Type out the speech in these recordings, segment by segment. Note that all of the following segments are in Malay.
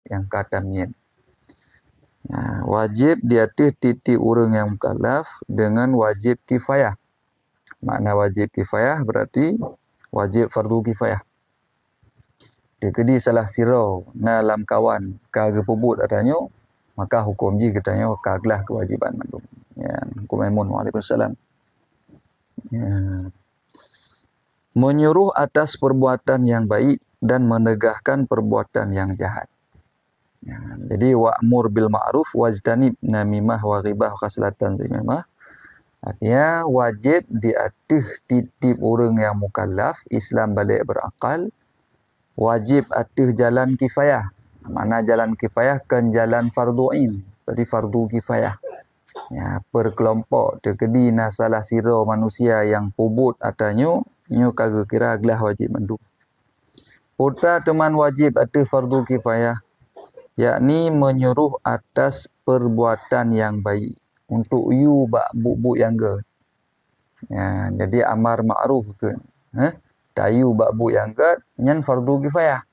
yang kata mien. Wajib di atas titik orang yang mukallaf dengan wajib kifayah. Makna wajib kifayah berarti wajib fardu kifayah. Dia kedi salah sirau na lam kawan kaga pubut adanya, maka hukum ji katanya kaglah kewajiban mandum. Ya, hukum Maimun waalaikumsalam. Ya. Menyuruh atas perbuatan yang baik dan menegahkan perbuatan yang jahat. Ya, jadi wa'mur bil ma'ruf wajtanib namimah wa ghibah khaslatan zamimah. Artinya wajib di atas titip orang yang mukallaf, Islam balik berakal, wajib atas jalan kifayah. Mana jalan kifayah kan jalan fardu'in, berarti fardu kifayah. Ya, per kelompok terkedi na salah sira manusia yang pubut atanyo, nyo kagak kira gelah wajib mandu. Putra teman wajib atas fardu kifayah, yakni menyuruh atas perbuatan yang baik untuk you bak buk-buk yang ge. Ya, jadi amar ma'ruf ke. Tayu bak buk yang ge nyan fardu kifayah.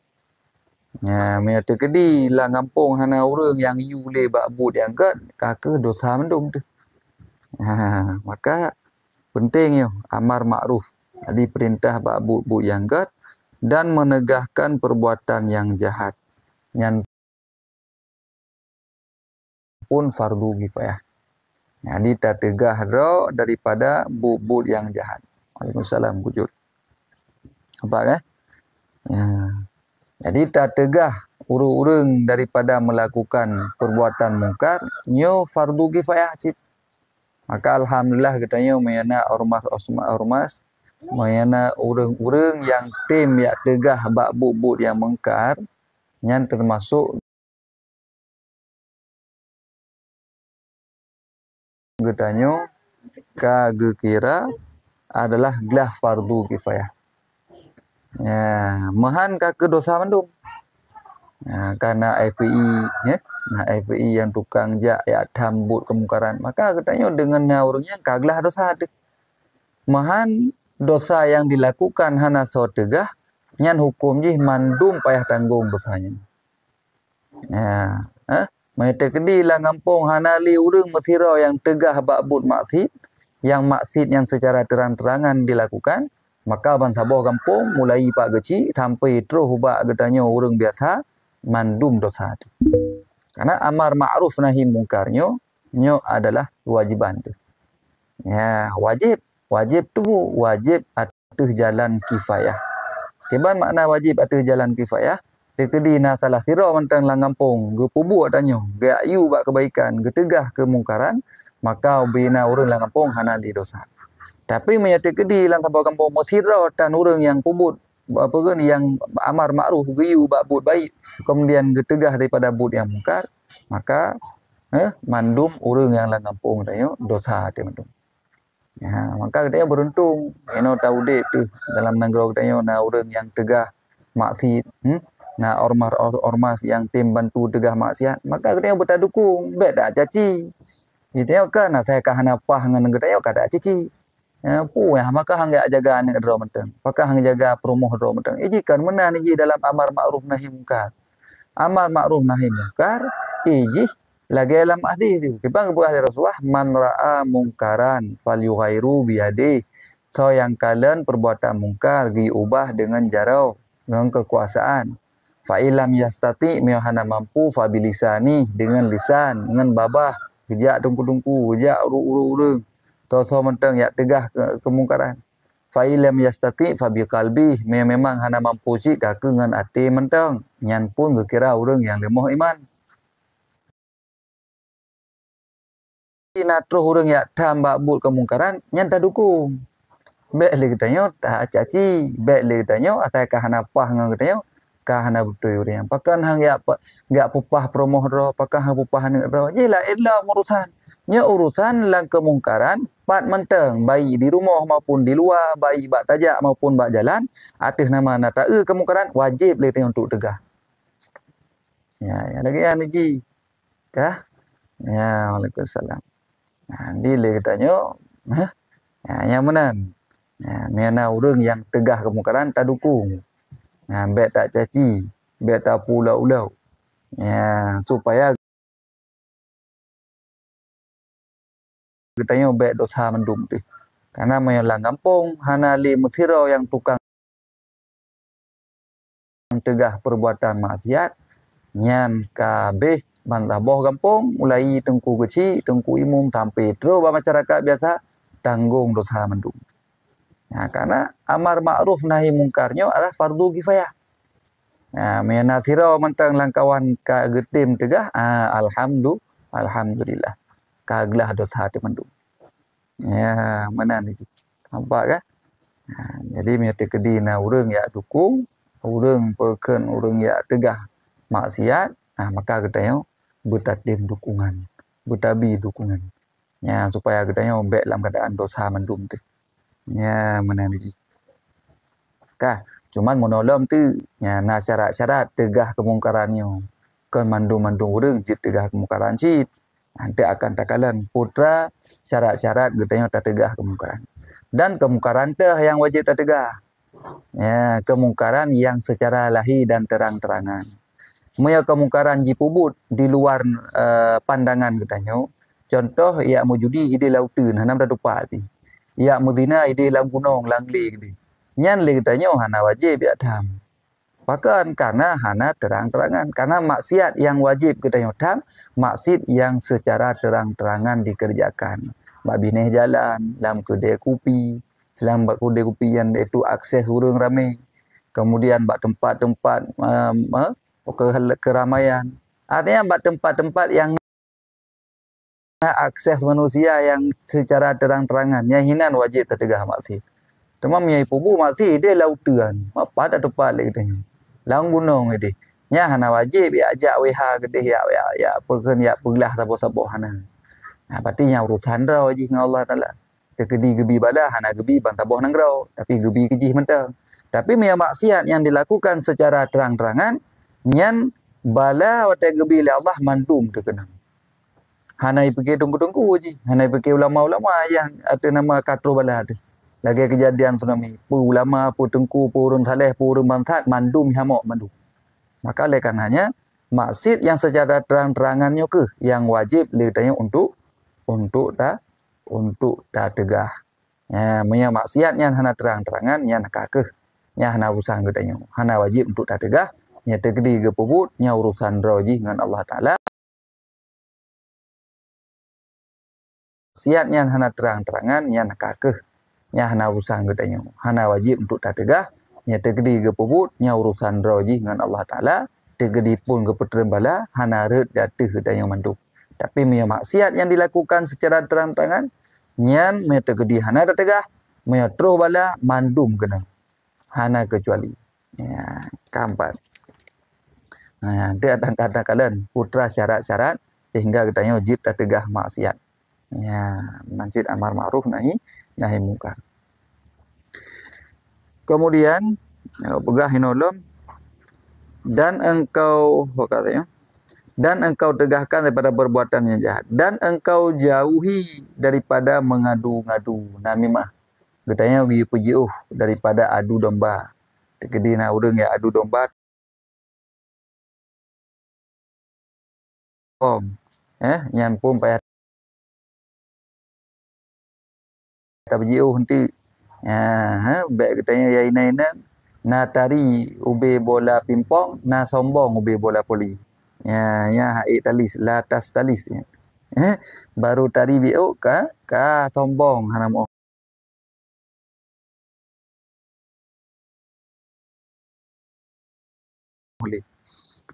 Ya, me terkedi lah ngampung hana orang yang you le bak buk yang ge, kake dosa mendung tu. Maka penting yo amar ma'ruf. Jadi perintah bak buk-buk yang ge dan menegahkan perbuatan yang jahat. Nyan pun fardu kifayah. Jadi tak tegah ro daripada buk-buk yang jahat. Waalaikumsalam wujud. Nampak kan? Ya. Jadi tak tegah urung-urung daripada melakukan perbuatan mungkar, nyo fardu kifayah cip. Maka alhamdulillah katanya mayana ormas mayana urung-urung yang tim yang tegah bak buk-buk yang mungkar, nyan termasuk katanya kage kira adalah gelah fardu kifayah. Ya, mahan kake dosa mandum. Ya, karena FPI ya, nah FPI yang tukang jak ya tambut kemungkaran, maka katanya dengan orangnya kaglah dosa ada. Mahan dosa yang dilakukan hana so tegah, nyan hukum ji mandum payah tanggung dosanya. Ya, mereka kedi lah ngampung hana li urang mesira yang tegah bakbut maksud, yang maksud yang secara terang-terangan dilakukan, maka ban saboh kampung mulai pak kecil sampai terus hubak katanya orang biasa mandum dosa tu. Karena amar ma'ruf nahi mungkarnya nyo adalah kewajiban tu. Ya, wajib tu wajib atas jalan kifayah. Keban makna wajib atas jalan kifayah, tekedi na salah sira mentang lang kampung, ge pubu adanyo, ge ayu bak kebaikan, ge tegah kemungkaran, maka bina urang lang kampung hana di dosa. Tapi menyata kedi lang sabau kampung mesira tan urang yang pubut apa kan yang amar ma'ruf geyu bak bud baik, kemudian ge tegah daripada bud yang mungkar, maka mandum urang yang lang kampung tayo dosa te mandum. Ya, maka katanya beruntung eno tahu dek tu dalam negara katanya na orang yang tegah maksiat, na ormas yang tim bantu tegah maksiat, maka katanya berta dukung, bet dak caci. Kita kan saya kah napah ngan katanya kada caci. Ya, ya maka hang jaga nek dro menteng. Maka hang jaga promoh dro menteng. Ijikan menan iji dalam amar ma'ruf nahi mungkar. Amar ma'ruf nahi mungkar iji lagi dalam hadis itu. Kibang buah dari Rasulullah, man ra'a mungkaran falyughairu biyadi. So yang kalian perbuatan mungkar diubah dengan jarau, dengan kekuasaan. Fa ilam yastati mihana mampu fa bilisani dengan lisan, dengan babah, gejak dungku-dungku, gejak urung-urung. So mentang ya tegah kemungkaran. Fa ilam yastati fa biqalbi, memang hana mampu si kake dengan ati mentang. Nyan pun kira urang yang lemah iman. Natro orang yang tambah bul kemungkaran nyan tak dukung. Baik le katanya tak caci, baik le katanya asal kahana pah ngan katanya kahana betul orang. Pakan hang ya enggak pupah promoh ro, pakan hang pupah nek ro. Jelah elah urusan. Nya urusan lang kemungkaran pat menteng baik di rumah maupun di luar, baik bak tajak maupun bak jalan, atas nama nata kemungkaran wajib le untuk tegah. Ya, lagi anaji. Kah? Ya, waalaikumsalam. Di le katanya, yang menan. Mana orang yang tegah kemungkaran tak dukung. Bet tak caci, bet tak pulau-ulau. Ya, supaya katanya baik dosa mendung tu. Karena meyalang kampung, hana li muthiro yang tukang tegah perbuatan maksiat, nyan kabeh bantaboh kampung, mulai tengku kecil, tengku imum, sampai terus masyarakat biasa, tanggung dosa mendung. Ya, karena amar ma'ruf nahi mungkarnya adalah fardu kifayah. Ya, mena sirau mentang langkawan ka getim tegah, alhamdulillah. Kaglah dosa tu mendung. Ya, mana ni? Nampak kan? Jadi mesti kedina urang ya dukung, urang peken urang ya tegah maksiat, maka katanya bertakdim dukungan, bertabi dukungan. Ya, supaya katanya ombek dalam keadaan dosa mendung tu. Ya, mana ni? Kah, cuman monolom tu, ya, na syarat-syarat tegah kemungkarannya. Kan mandung-mandung urang jit tegah kemungkaran cit. Nanti akan takalan putra syarat-syarat katanya tak tegah kemungkaran. Dan kemungkaran tu yang wajib tak tegah. Ya, kemungkaran yang secara lahir dan terang-terangan. Maya kemungkaran jipubut di luar pandangan katanya. Contoh, ia mau judi ide lautan, hanam dah dupa ti. Ia mau zina ide lam gunung, langli gitu. Nyan li katanya hana wajib ya tham. Bahkan karena hana terang-terangan. Karena maksiat yang wajib katanya tham, maksiat yang secara terang-terangan dikerjakan. Mak bineh jalan, lam kedai kopi, lam kedai kopi yang itu akses urang ramai. Kemudian bak tempat-tempat keramaian. Artinya bak tempat-tempat yang akses manusia yang secara terang-terangan. Yang hinan wajib tertegah maksiat. Cuma miai pubu masih dia lautan. Apa ada tempat lagi tanya. Lang gunung ini. Nya hana wajib ya ajak WH gede ya pekan ya pegelah sabo-sabo hana. Nah, berarti nya urusan rau ji dengan Allah Taala. Tekedi gebi bala hana gebi bang taboh nang rau, tapi gebi kejih mentang. Tapi mia maksiat yang dilakukan secara terang-terangan nyan bala wate gebi le Allah mandum terkenang. Hanai pergi tunggu-tunggu ji. Hanai pergi ulama-ulama yang ada nama katro bala tu. Lagi kejadian tsunami. Pu ulama, pu tengku, pu urun saleh, pu urun bangkat, mandum hamok mandum. Maka oleh karenanya, maksud yang secara terang-terangannya ke yang wajib letanya untuk dah tegah. Ya, punya maksiat yang hana terang-terangan, yang kakeh, yang hana urusan katanya. Hana wajib untuk dah tegah, yang tegedi ke pubut, yang urusan roji dengan Allah Ta'ala. Maksiat yang hana terang-terangan, yang kakeh, nya hana urusan katanya. Hana wajib untuk tak tegah. Nya tegedi ke pubut. Nya urusan roji dengan Allah Ta'ala. Tegedi pun ke peteren bala. Hana red jatuh katanya manduk. Tapi mia maksiat yang dilakukan secara terang-terangan. Nyan mia tegedi hana tak tegah. Mia terus bala mandum kena. Hana kecuali. Ya, keempat. Nah, dia ada kalian putra syarat-syarat. Sehingga katanya wajib tak tegah maksiat. Ya, nancit amar ma'ruf nahi mungkar. Kemudian pegah hinolom dan engkau katanya dan engkau tegahkan daripada perbuatan yang jahat dan engkau jauhi daripada mengadu-ngadu. Nah memang katanya pergi jauh daripada adu domba. Tekedi na urang ya adu domba. Nyan pun payah tak berjauh nanti. Baik katanya ya ina na tari ube bola pimpong, na sombong ube bola poli. Ya haik talis, la tas talis. Baru tari biuk ka sombong hana mo.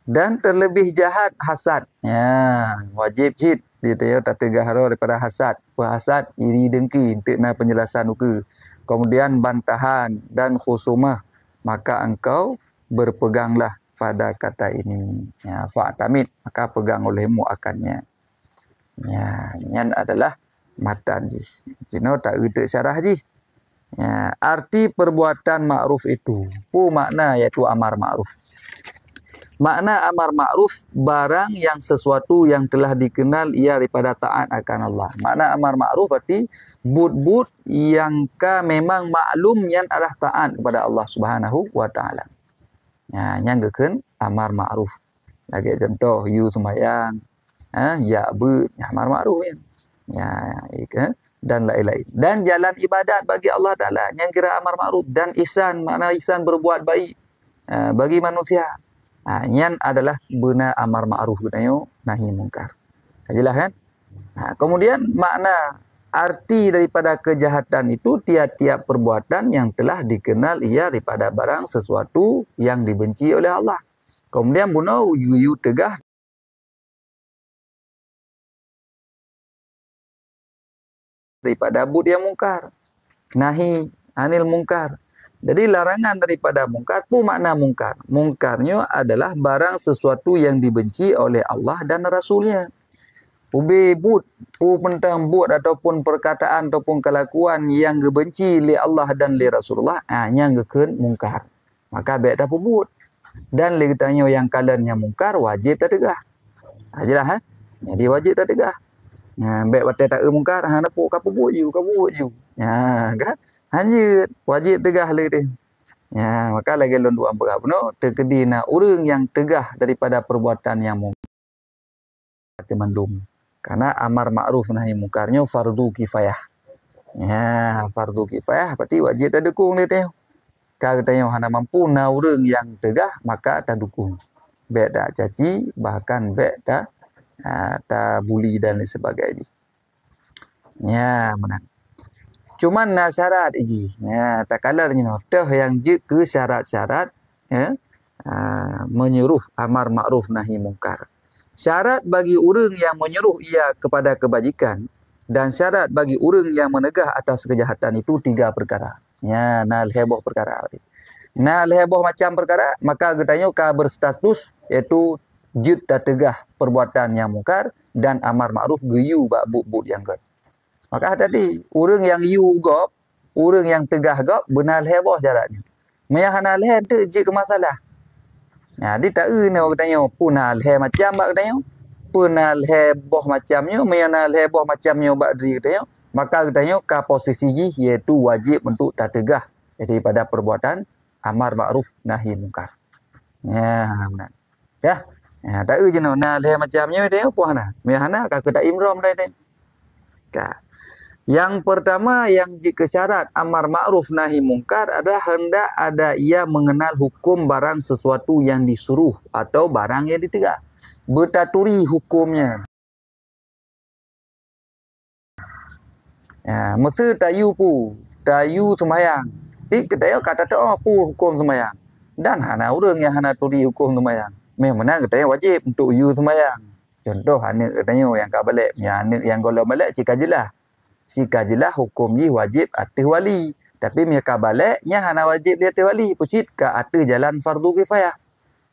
Dan terlebih jahat hasad. Ya, wajib cit dia tak tegah daripada hasad. Hasad iri dengki untuk na penjelasan uke. Kemudian bantahan dan khusumah, maka engkau berpeganglah pada kata ini. Ya, fa'tamid, maka pegang olehmu akannya. Ya, ini adalah matan ji. Cina tak utak syarah ji. Ya, arti perbuatan ma'ruf itu. Makna iaitu amar ma'ruf. Makna amar ma'ruf barang yang sesuatu yang telah dikenal ia daripada taat akan Allah. Makna amar ma'ruf berarti but-but yang memang maklum yang adalah taat kepada Allah Subhanahu wa taala. Ya, yang geken amar ma'ruf. Lagi contoh you sembahyang, ya ber, ya amar ma'ruf kan. Ya, kan? Dan lain-lain. Dan jalan ibadat bagi Allah Taala yang kira amar ma'ruf dan ihsan, makna ihsan berbuat baik bagi manusia. Yang adalah benar amar ma'ruf gunanya nahi mungkar. Jelas kan? Kemudian makna arti daripada kejahatan itu tiap-tiap perbuatan yang telah dikenal ia daripada barang sesuatu yang dibenci oleh Allah. Kemudian bunuh you tegah daripada bud yang mungkar. Nahi anil mungkar. Jadi larangan daripada mungkar pun makna mungkar. Mungkarnya adalah barang sesuatu yang dibenci oleh Allah dan Rasulnya. Ubi bud, tentang bud ataupun perkataan ataupun kelakuan yang dibenci oleh Allah dan oleh Rasulullah, yang gekun mungkar. Maka baik dah bud. Dan lagi tanya yang kalian yang mungkar wajib tak tegah. Jelas Jadi wajib tak tegah. Baik batai tak mungkar, dapuk kapu you. Kan? Hanya wajib tegah lagi dia. Maka lagi lon dua berapa no terkedina orang yang tegah daripada perbuatan yang mungkar mandum. Karena amar ma'ruf nahi mungkarnya fardu kifayah. Fardu kifayah berarti wajib tak dukung dia. Kalau tanya hana mampu na orang yang tegah maka tak dukung. Baik tak caci, bahkan baik tak bully dan lain sebagainya. Menang. Cuman nak syarat lagi. Tak kalah dengan teh yang je ke syarat-syarat menyuruh amar ma'ruf nahi mungkar. Syarat bagi orang yang menyuruh ia kepada kebajikan dan syarat bagi orang yang menegah atas kejahatan itu 3 perkara. Nal heboh perkara. Nal heboh macam perkara, maka katanya ka berstatus iaitu jid dan tegah perbuatan yang mungkar dan amar ma'ruf geyu bak bud yang gad. Maka tadi orang yang you gop, orang yang tegah gop benar heboh syaratnya. Maya hanal he tu je ke masalah. Dia tak ni orang tanya punal he macam bak katanya. Punal heboh macamnya, maya nal heboh macamnya bak diri katanya. Maka katanya ka posisi ji iaitu wajib untuk tak tegah daripada perbuatan amar ma'ruf nahi mungkar. Benar. Tak je nal he macamnya dia puana. Maya hana ka tak imram dah dia. Yang pertama yang jika syarat amar ma'ruf nahi mungkar adalah hendak ada ia mengenal hukum barang sesuatu yang disuruh atau barang yang ditegak. Bertaturi hukumnya. Mesti tayu sembahyang. Kita kata hukum sembahyang. Dan hana orang yang hana turi hukum sembahyang. Memang kita wajib untuk sembahyang. Contoh anak katanya yang kau balik, anak yang golong balik jika jelas. Jika jelas hukum ni wajib atas wali. Tapi mereka baliknya hana wajib dia atas wali. Pucit ke atas jalan fardu kifayah.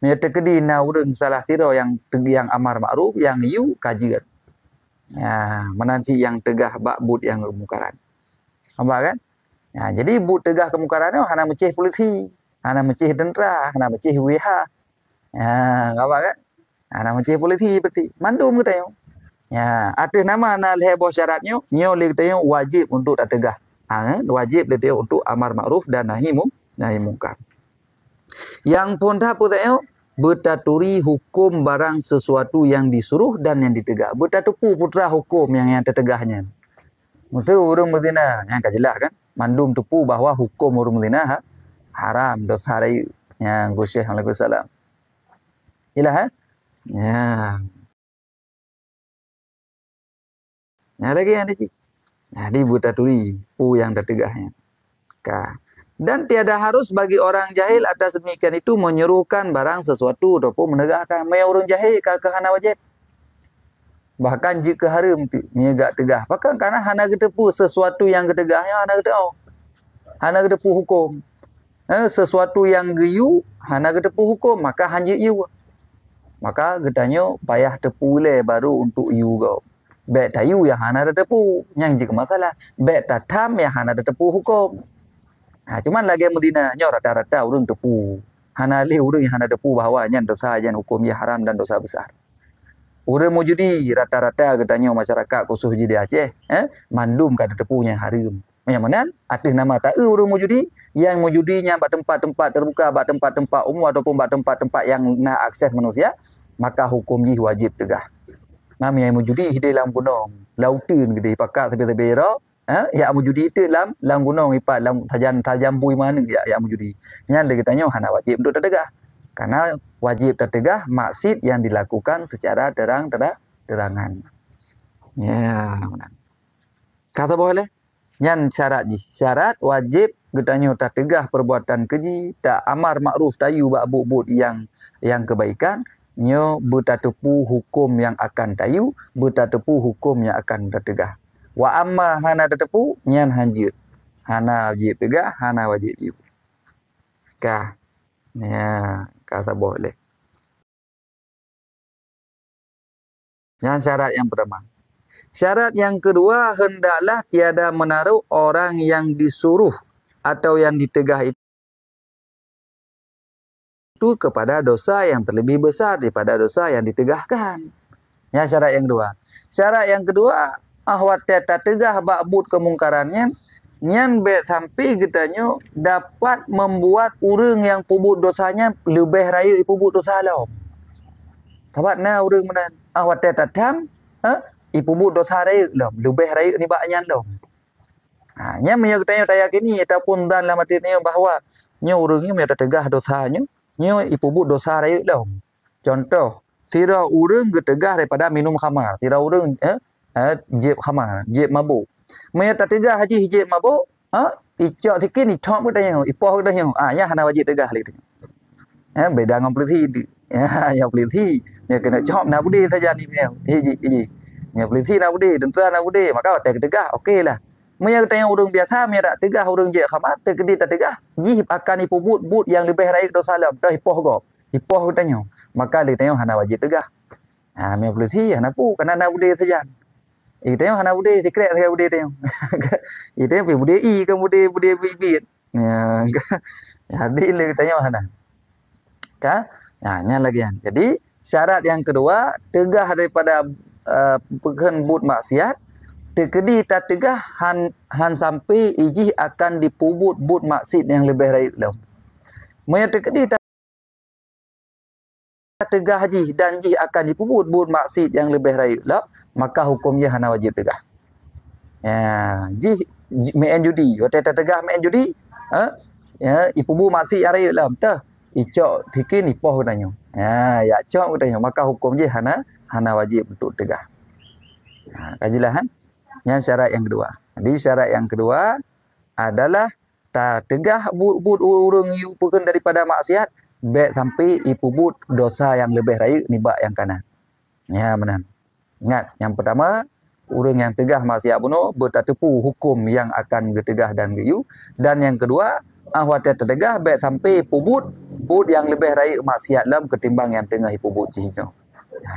Mereka terkedina orang salah sira yang amar ma'ruf, yang you kajian. Menanti yang tegah bak bud yang kemungkaran. Nampak kan? Jadi bud tegah kemungkaran tu hana mecih polisi, hana mecih tentera, hana mecih WH. Nampak kan? Hana mecih polisi berarti. Mandum ke tayong. Atas nama nal heboh syaratnya, nyo le tayong wajib untuk tak tegah. Wajib le tayong untuk amar ma'ruf dan nahi mungkar. Yang pun dah pun tayong bertaturi hukum barang sesuatu yang disuruh dan yang ditegak. Bertatupu putra hukum yang tertegahnya. Maksud orang berzina yang kan jelas kan? Mandum tepu bahawa hukum orang berzina haram, dosa rai. Yang Syekh Alaihissalam. Jelas lagi yang dicik. Di bertaturi yang tertegahnya. Dan tiada harus bagi orang jahil atas demikian itu menyuruhkan barang sesuatu ataupun menegakkan. Maya orang jahil ke hana wajib. Bahkan jika haram menegak tegah. Bahkan karena hana ketepu sesuatu yang ketegahnya hana ketepu. Hana ketepu hukum. Sesuatu yang geyu hana ketepu hukum. Maka hanjit you. Maka getanya payah tepu le baru untuk you kau. Baik tayu yang hana ada tepu. Yang jika masalah. Baik tatam yang hana ada tepu hukum. Cuman lagi Medina nya rata-rata orang tepu. Hana le orang yang hana tepu bahawa yang dosa yang hukumnya haram dan dosa besar. Orang mau judi rata-rata katanya masyarakat khusus di Aceh, mandum kata tepunya haram. Yang mana? Atas nama tak orang mau judi, yang mau judinya bak tempat-tempat terbuka, bak tempat-tempat umum ataupun bak tempat-tempat yang nak akses manusia, maka hukum ji wajib tegah. Mami yang mujudi di dalam gunung, lautin gede pakat tepi-tepi ra, ya mujudi itu dalam gunung ipat dalam tajam bui mana ya mujudi. Nyan lagi tanya hana wajib untuk tertegah. Karena wajib tertegah maksud yang dilakukan secara terangan. Ya, benar. Kata boleh. Nyan syarat ji. Syarat wajib getanya tak tegah perbuatan keji, tak amar makruf tayu bak but yang kebaikan, nyo bertatepu hukum yang akan tayu, bertatepu hukum yang akan tertegah. Wa amma hana tertepu, nyan hanjir. Hana wajib tegah, hana wajib ibu. Kah. Ya, kata boleh. Yang syarat yang pertama. Syarat yang kedua, hendaklah tiada menaruh orang yang disuruh atau yang ditegah itu kepada dosa yang terlebih besar daripada dosa yang ditegahkan. Ya, syarat yang kedua. Syarat yang kedua, ahwat tak tegah bakbut kemungkarannya, nyan bet sampai getanya dapat membuat orang yang pubut dosanya lebih raya pubut dosa lah. Tabat na orang mana ahwat tak tam, ipubut dosa raya lah, lebih raya ni baknya lah. Nya punya ketanya tak yakin ni ataupun dan lah mati ni bahawa nya orangnya punya tegah dosanya, nya ipubut dosa raya lah. Contoh, tira orang getegah daripada minum khamar, tira orang jeb khamar, jeb mabuk. Punya tak tegah haji jeb mabuk, icak sikit ni cok pun tanya, ipoh pun tanya, ya hana wajib tegah lagi. Beda dengan polisi. Ya polisi, dia kena cok nak budi saja ni punya. Ya polisi nak budi, tentera nak budi, maka tak tegah, okeylah. Mereka tanya orang biasa, mereka tak tegah, orang je khabar, terkedi tak tegah, jih akan ipubut but yang lebih raik dosa lam, dah hipoh gop. Hipoh tanya, maka dia tanya hana wajib tegah. Mereka polisi, hana pu, kena nak budi saja. Tanya hana budi, secret saya budi tanya. Tanya budi i ke budi bibit. Jadi dia tanya hana. Kah? Nya lagi kan. Jadi syarat yang kedua, tegah daripada pekan but maksiat, terkedi tak tegah han sampai ijih akan dipubut but maksiat yang lebih raik lah. Mereka terkedi tak tegah haji dan jih akan dipubut but maksiat yang lebih raik lah, maka hukumnya hana wajib tegah. Ya, jih main judi, waktu tak tegah main judi, ipubut maksiat yang raik lah, betul. Icok tikin ipoh tanya. Ya cok tanya, maka hukum je hana wajib untuk tegah. Kajilah kan? Yang syarat yang kedua. Jadi syarat yang kedua adalah tak tegah but urung yu bukan daripada maksiat, bet sampai ipubut dosa yang lebih raya nibak yang kanan. Ya benar. Ingat, yang pertama, urung yang tegah maksiat bunuh bertatepu hukum yang akan getegah dan geyu, dan yang kedua, ahwat tertegah bet sampai pubut but yang lebih raik maksiat lam ketimbang yang tengah pubut cihino.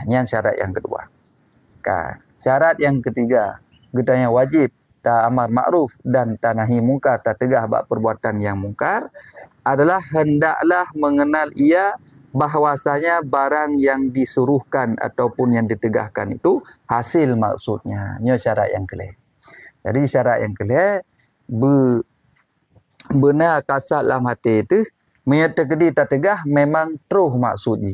Yang syarat yang kedua. Syarat yang ketiga, getanya wajib ta amar makruf dan ta nahi mungkar, ta tegah bak perbuatan yang mungkar adalah hendaklah mengenal ia bahwasanya barang yang disuruhkan ataupun yang ditegahkan itu hasil maksudnya. Ini syarat yang kelih. Jadi syarat yang kelih benar kasat dalam hati itu mereka terkedi tak tegah memang teruh maksudnya.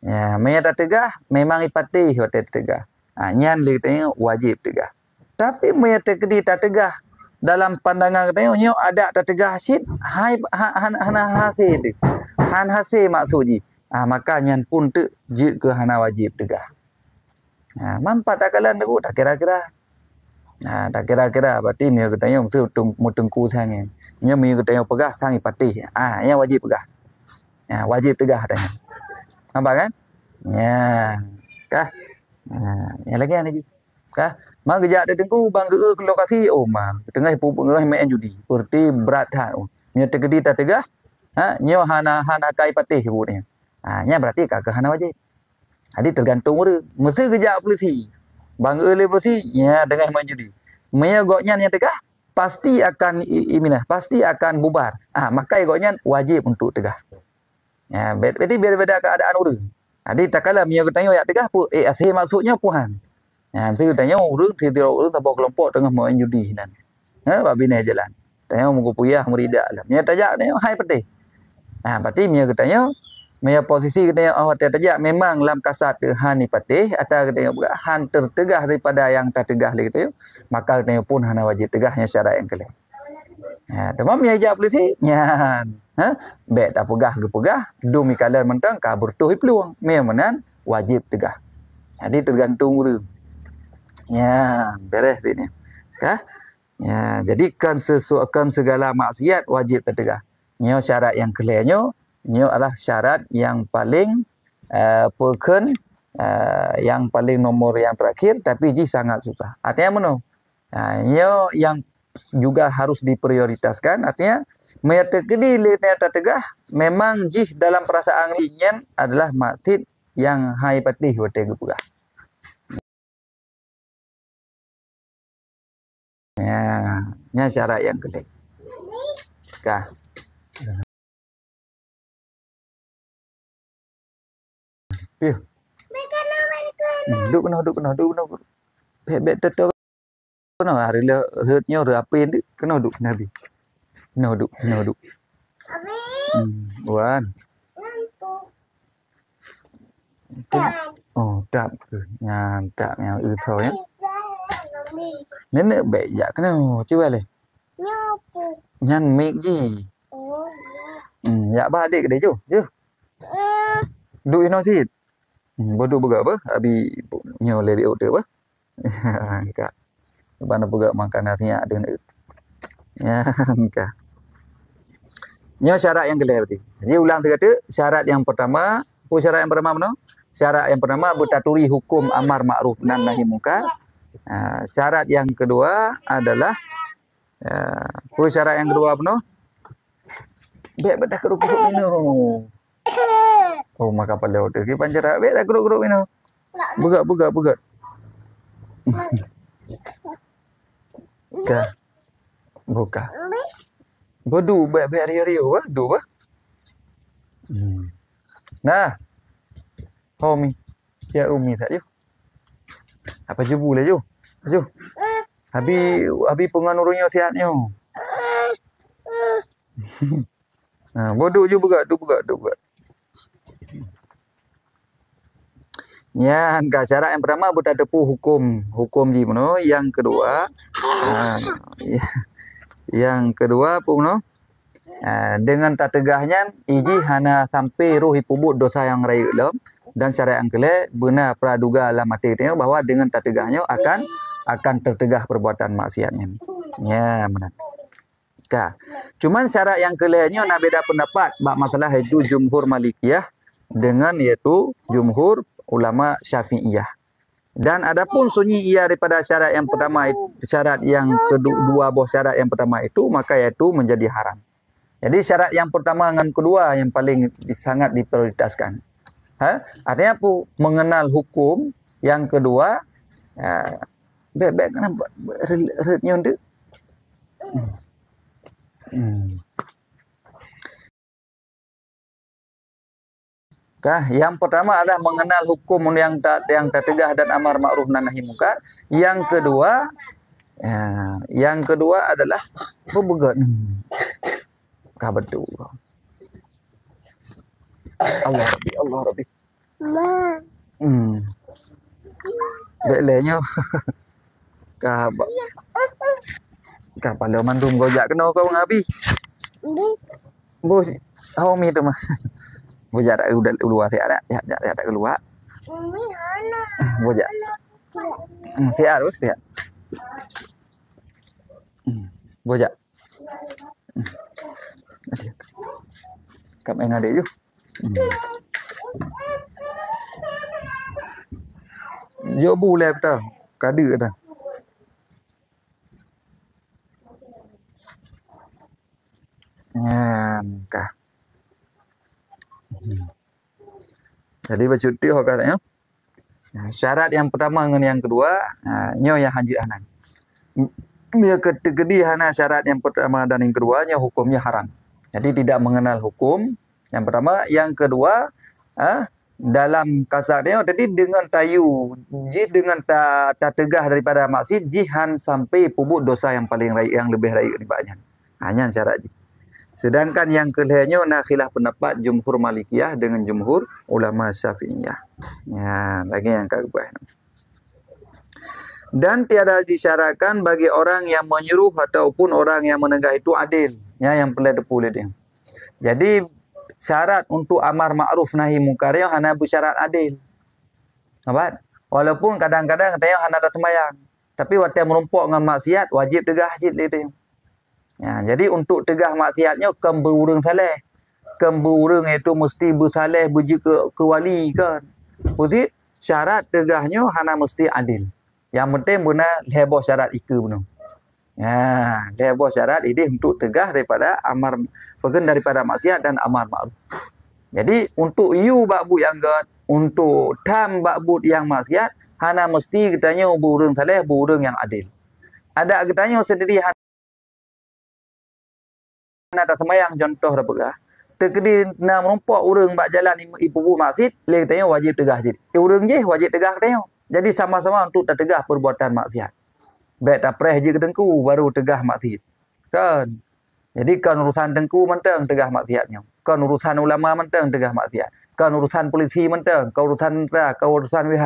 Ya, mereka tak tegah memang ipatih waktu tegah. Nyan dia tanya wajib tegah. Tapi mereka terkedi tak tegah dalam pandangan katanya ada tak tegah hasil, hana hasil tu. Han hasil maksudnya. Maka nyan pun tu jid ke hana wajib tegah. Mampat tak kalan tu tak kira-kira. Tak kira-kira berarti mereka katanya mesti mutengku sangat. Nya mereka katanya pegah sang ipatih. Yang wajib pegah. Wajib tegah katanya. Nampak kan? Ya. Kah? Yang lagi kan lagi. Kah? Mak kejap dia tengku bang ke lokasi tengah pengah main judi. Seperti berat hat. Nya terkedi tak tegah. Nya hana kai patih sebutnya. Nya berarti kak hana wajib. Jadi tergantung orang. Mesti kejap polisi. Bang oleh polisi ya tengah main judi. Maya goknya yang tegah pasti akan pasti akan bubar. Maka goknya wajib untuk tegah. Ya, berarti beda-beda keadaan orang. Jadi tak kala mia tanya ya tegah pu asal maksudnya puhan. Mesti tanya orang tiada orang tabak kelompok tengah main judi nan. Babi ni jalan. Tanya muka puyah meridak lah. Mia tajak tanya hai patih. Berarti mia tanya Maya posisi kena awak tertegah memang lam kasat han ni patih atau kena han tertegah daripada yang tak tegah lagi tu maka kena pun hana wajib tegahnya syarat yang kelih. Ha tamam ya jap polisi nyan. Ha bet tak pegah dumi kalan mentang kabur tu peluang memang wajib tegah. Jadi tergantung urang. Ya, beres ini. Kah? Ya, jadi kan segala maksiat wajib tertegah. Nyo syarat yang kelihnya, nyo adalah syarat yang paling peken, yang paling nomor yang terakhir, tapi ji sangat susah. Artinya mana? Nyo yang juga harus diprioritaskan. Artinya, meyatekedi lena tertegah, memang ji dalam perasaan ingin adalah maksud yang hai patih watega pegah. Ya, syarat yang kedua. Kah? Piu. Duk kena. Bet teto kena hari le hutnya rapin dik kena duk nabi. Kena duk. Wan. Oh, đạp nhà đạp nhà thôi á. Nên nữa bệ dạ cái nào chứ vậy nhăn miệng gì dạ ba đi cái đấy chứ đuôi nó thịt bodoh juga apa abi nyo lebih udah apa kak bana juga makan artinya ada ya kak nyo syarat yang kedua berarti jadi ulang tiga syarat yang pertama syarat yang pertama mana syarat yang pertama bertaturi hukum amar ma'ruf dan nahi munkar. Syarat yang kedua adalah syarat yang kedua apa no? Bek bedah keruk minum. Oh maka pada waktu itu panjara bek dah keruk minum. Buka. Ka. Buka. Bodu bek rio du ba. Nah. Homi. Ya umi tak ju. Apa jubu lah ju. Ju. Habis penganurunya sihatnya. Bodoh ju buka. Ya, syarat yang pertama buta tepu hukum di mana. Yang kedua, apa mana? Dengan tak tegahnya, iji hana sampai roh pubut dosa yang raya dalam. Dan syarat yang kelih benar praduga dalam hati kita bahawa dengan tak tegahnya akan tertegah perbuatan maksiatnya. Ya, benar. Cuman syarat yang kelihnya nak beda pendapat bab masalah itu jumhur Malikiyah dengan yaitu jumhur ulama Syafi'iyah. Dan adapun sunyi ia daripada syarat yang pertama syarat yang kedua buah syarat yang pertama itu maka yaitu menjadi haram. Jadi syarat yang pertama dengan kedua yang paling sangat diprioritaskan. Artinya apa? Mengenal hukum. Yang kedua, bebek kenapa? Rednya untuk. Yang pertama adalah mengenal hukum yang tak tegah dan amar ma'ruf dan nahi munkar. Yang kedua adalah berbegat. Betul. Allah Rabbi. Belenya. Pada mandum gojak kena kau ngabi. Bos, homi tu mah. Bojak tak udah keluar siap tak keluar. Bojak. Siap bos siap. Bojak. Kap main adik je. Yo boleh betul. Kada dah. Kah. Jadi bercuti orang katanya. Syarat yang pertama dengan yang kedua, nyo yang haji anan. Dia ketegedi hana syarat yang pertama dan yang keduanya hukumnya haram. Jadi tidak mengenal hukum. Yang pertama, yang kedua, dalam kasarnya tadi dengan tayu, dengan tak tegah daripada maksiat, jihan sampai pubut dosa yang paling raya, yang lebih raya daripadanya. Hanya syarat ji. Sedangkan yang kelihanya nak khilaf pendapat jumhur Malikiyah dengan jumhur ulama Syafi'iyah. Ya, lagi yang keempat. Dan tiada disyaratkan bagi orang yang menyuruh ataupun orang yang menegah itu adil. Ya, yang perlu dipulih dia. Jadi syarat untuk amar ma'ruf nahi munkar yang hanya bersyarat adil. Nampak? Walaupun kadang-kadang katanya hanya ada sembahyang. Tapi waktu merumpuk dengan maksiat wajib tegah hajid dia. Ya, jadi untuk tegah maksiatnya kan berurang saleh. Kan berurang itu mesti bersaleh berji ke wali kan. Jadi syarat tegahnya hanya mesti adil. Yang penting benar heboh syarat itu benar. Ya, heboh syarat ini untuk tegah daripada amar bagian daripada maksiat dan amar ma'ruf. Jadi untuk you bakbut yang gad, untuk tam bakbut yang maksiat, hanya mesti katanya berurang saleh, berurang yang adil. Ada katanya sendiri ada sembahyang contoh dah pegah. Terkedi nak merumpuk urang bak jalan ibu masjid, le katanya wajib tegah hajid. Urang je wajib tegah katanya. Jadi sama-sama untuk tak tegah perbuatan maksiat. Baik tak preh je ke tengku baru tegah maksiat. Kan? Jadi kan urusan tengku mentang tegah maksiatnya. Kan urusan ulama mentang tegah maksiat. Kan urusan polisi mentang, kan urusan tentera, kan urusan WH.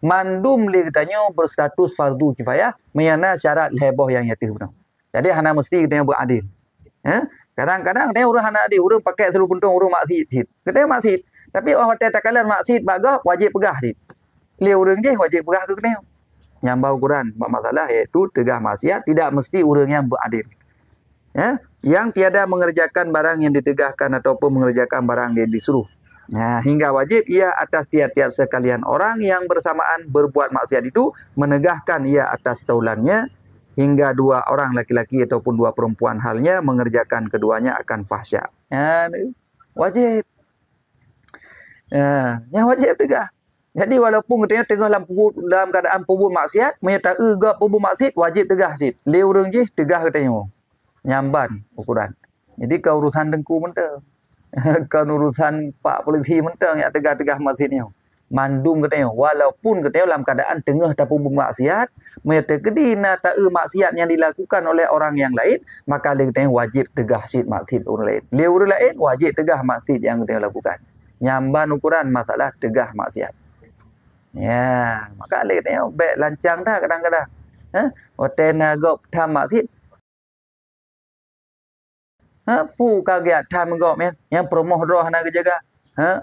Mandum le katanya berstatus fardu kifayah, meyana syarat heboh yang yatih benar. Jadi hana mesti katanya beradil. Kadang-kadang dia orang anak dia, orang pakai seluruh puntung, orang maksud. Kita maksud. Tapi orang hotel takalan maksud, bagah, wajib pegah. Dia orang je, wajib pegah ke kena. Yang bau Quran, masalah iaitu tegah maksiat, tidak mesti orang yang beradil. Ya? Yang tiada mengerjakan barang yang ditegahkan ataupun mengerjakan barang yang disuruh. Ya, hingga wajib ia atas tiap-tiap sekalian orang yang bersamaan berbuat maksiat itu, menegahkan ia atas taulannya, hingga dua orang laki-laki ataupun dua perempuan halnya mengerjakan keduanya akan fahsya. Ya, wajib. Ya, yang wajib tegah. Jadi walaupun katanya tengah dalam keadaan pubut maksiat, menyertai gak pubut maksiat, wajib tegah sit. Le urang je tegah katanya. Nyamban ukuran. Jadi kau urusan dengku mentang. Kau urusan pak polisi mentang yang tegah-tegah maksiatnya. Mandum katanya, walaupun katanya dalam keadaan tengah dapat maksiat, mereka kedina tak maksiat yang dilakukan oleh orang yang lain, maka dia katanya wajib tegah syid maksiat orang lain. Dia orang lain wajib tegah maksiat yang dia lakukan. Nyamban ukuran masalah tegah maksiat. Ya, maka dia katanya baik lancang dah kadang-kadang. Hotel nagop tham maksiat. Pu kaget tham gop yang promoh roh nak jaga.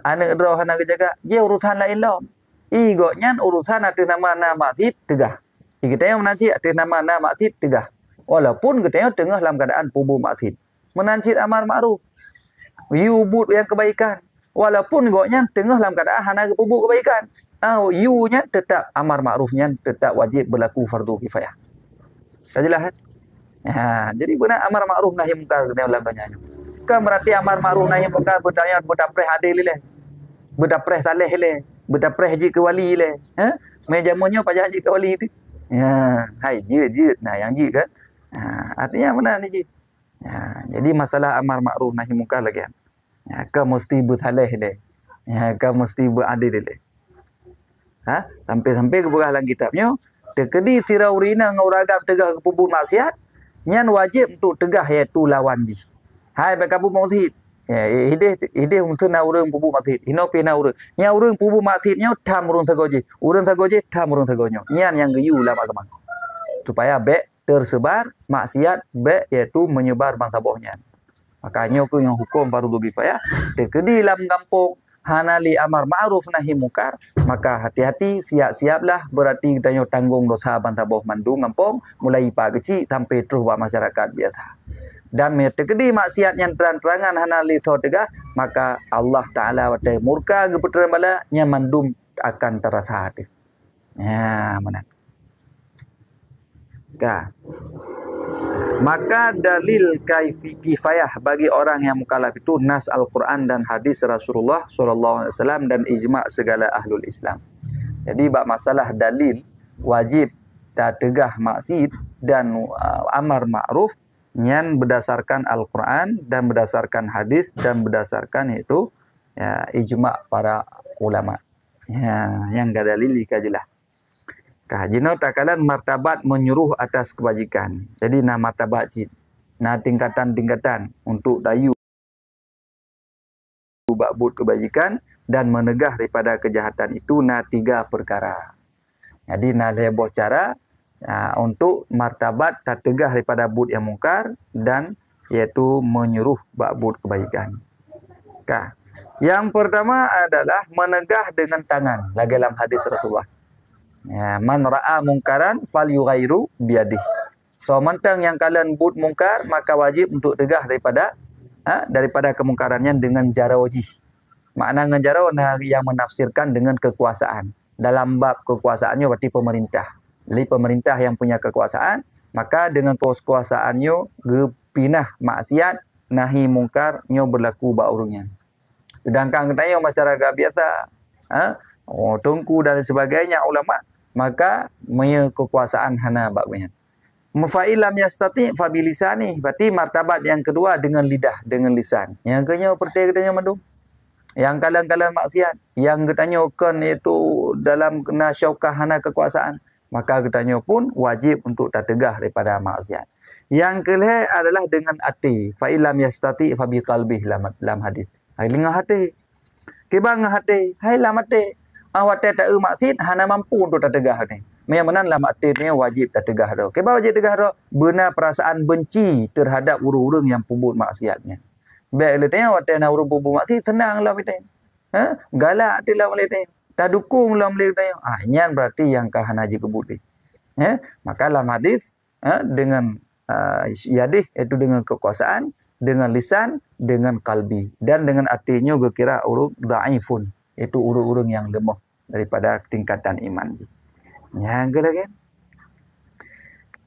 Anak roh nak jaga, dia urusan lain lah. Igoknya urusan atas nama masjid tegah. Kita yang menasih atas nama masjid tegah. Walaupun kita yang tengah dalam keadaan pubu masjid. Menasih amar ma'ruf. You-but yang kebaikan. Walaupun igoknya tengah dalam keadaan hana pubu kebaikan. You-nya tetap amar ma'rufnya tetap wajib berlaku fardu kifayah. Jelas kan? Jadi benar amar ma'ruf nahi munkar dalam banyak. Kan berarti amar ma'ruf nahi munkar berdaya berdapreh adil le. Berdapreh saleh le. Berdapreh haji ke wali le. Mejamunya pajak haji ke wali tu. Ya, hai je. Nah, yang je kan. Artinya mana ni je. Jadi masalah amar ma'ruf nahi munkar lagi. Kan mesti bersaleh le. Kan mesti beradil le. Sampai-sampai ke dalam kitabnya, terkedi sirau rina ngauragam tegah kepubut maksiat, nyan wajib untuk tegah iaitu lawan di. Hai bakabu masjid. Ide untuk na urang pubu masjid. Ino pina urang. Nya urang pubu masjidnya tham urang sagoje. Urang sagoje tham urang sagonyo. Nyan yang geyu lah agama. Supaya be tersebar maksiat be iaitu menyebar bangsa bohnya. Makanya ku yang hukum fardu kifayah terkedi dalam kampung hanali amar ma'ruf nahi munkar, maka hati-hati siap-siaplah berarti kita tanggung dosa bangsa boh mandu kampung mulai pagi kecil sampai terus buat masyarakat biasa. Dan terkedi maksiat yang terang-terangan hanali so tegah, maka Allah Ta'ala watai murka keputusan bala yang mandum akan terasa hati. Ya, mana? Maka dalil kifayah bagi orang yang mukallaf itu nas Al-Quran dan hadis Rasulullah SAW dan ijma' segala ahlul Islam. Jadi bab masalah dalil wajib dan tegah maksiat dan amar ma'ruf yang berdasarkan Al-Quran dan berdasarkan hadis dan berdasarkan itu ya, ijma' para ulama. Ya, yang gak dalil kajilah. Jino takalan martabat menyuruh atas kebajikan. Jadi nama martabat jid. Nah, tingkatan-tingkatan untuk dayu bakbut kebajikan dan menegah daripada kejahatan itu nah 3 perkara. Jadi nah leboh cara untuk martabat tertegah daripada bud yang mungkar dan iaitu menyuruh bakbut kebajikan. Kah. Yang pertama adalah menegah dengan tangan. Lagi dalam hadis Rasulullah. Ya, man ra'a mungkaran falyughairu biyadih. So mentang yang kalian buat mungkar maka wajib untuk tegah daripada kemungkarannya dengan jara wajih. Makna dengan jara yang menafsirkan dengan kekuasaan. Dalam bab kekuasaannya berarti pemerintah. Jadi pemerintah yang punya kekuasaan, maka dengan kekuasaannya gepinah maksiat nahi mungkarnya berlaku bak urungnya. Sedangkan katanya masyarakat biasa, tungku dan sebagainya ulama, maka punya kekuasaan hana baknya. Mufa'ilam yastati fa bilisani, berarti martabat yang kedua dengan lidah, dengan lisan. Yang kenya perti katanya mandum. Yang kalian maksiat, yang katanya kan itu dalam kena syaukah hana kekuasaan, maka katanya pun wajib untuk tertegah daripada maksiat. Yang kelih adalah dengan hati. Fa'ilam yastati fa biqalbih dalam hadis. Hai dengan hati. Kibang hati, hai lam hati. Awak tak maksiat hana mampu untuk tertegah ni. Yang mana dalam hati ni wajib tertegah dah. Kibang wajib tegah dah benar perasaan benci terhadap urung-urung yang pubut maksiatnya. Baik letenya awak nak urung pubut maksiat senanglah kita. Galak hati lah boleh tanya. Tak dukung lah boleh tanya. Nyan berarti yang kahana je kebut ni. Maka dalam hadis dengan yadih iaitu dengan kekuasaan, dengan lisan, dengan kalbi dan dengan hatinya gue kira urung dhaifun, itu urung-urung yang lemah daripada tingkatan iman. Yang lagi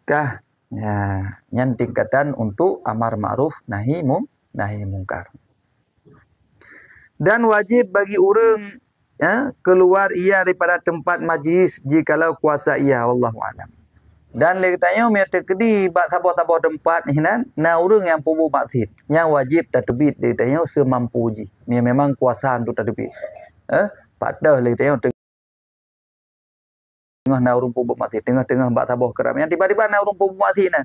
kah yang tingkatan untuk amar ma'ruf nahi mungkar. Dan wajib bagi orang keluar ia daripada tempat majlis jikalau kuasa ia, wallahu alam. Dan lagi tanya mereka kedi bak sabar-sabar tempat ni na urang yang pubu maksiat yang wajib tertebit dia tanya semampu ji. Memang kuasa untuk tertebit. Padah lagi tanya tengah na urang pubu maksiat, tengah-tengah bak sabar keramaian tiba-tiba na urang pubu maksiat nan.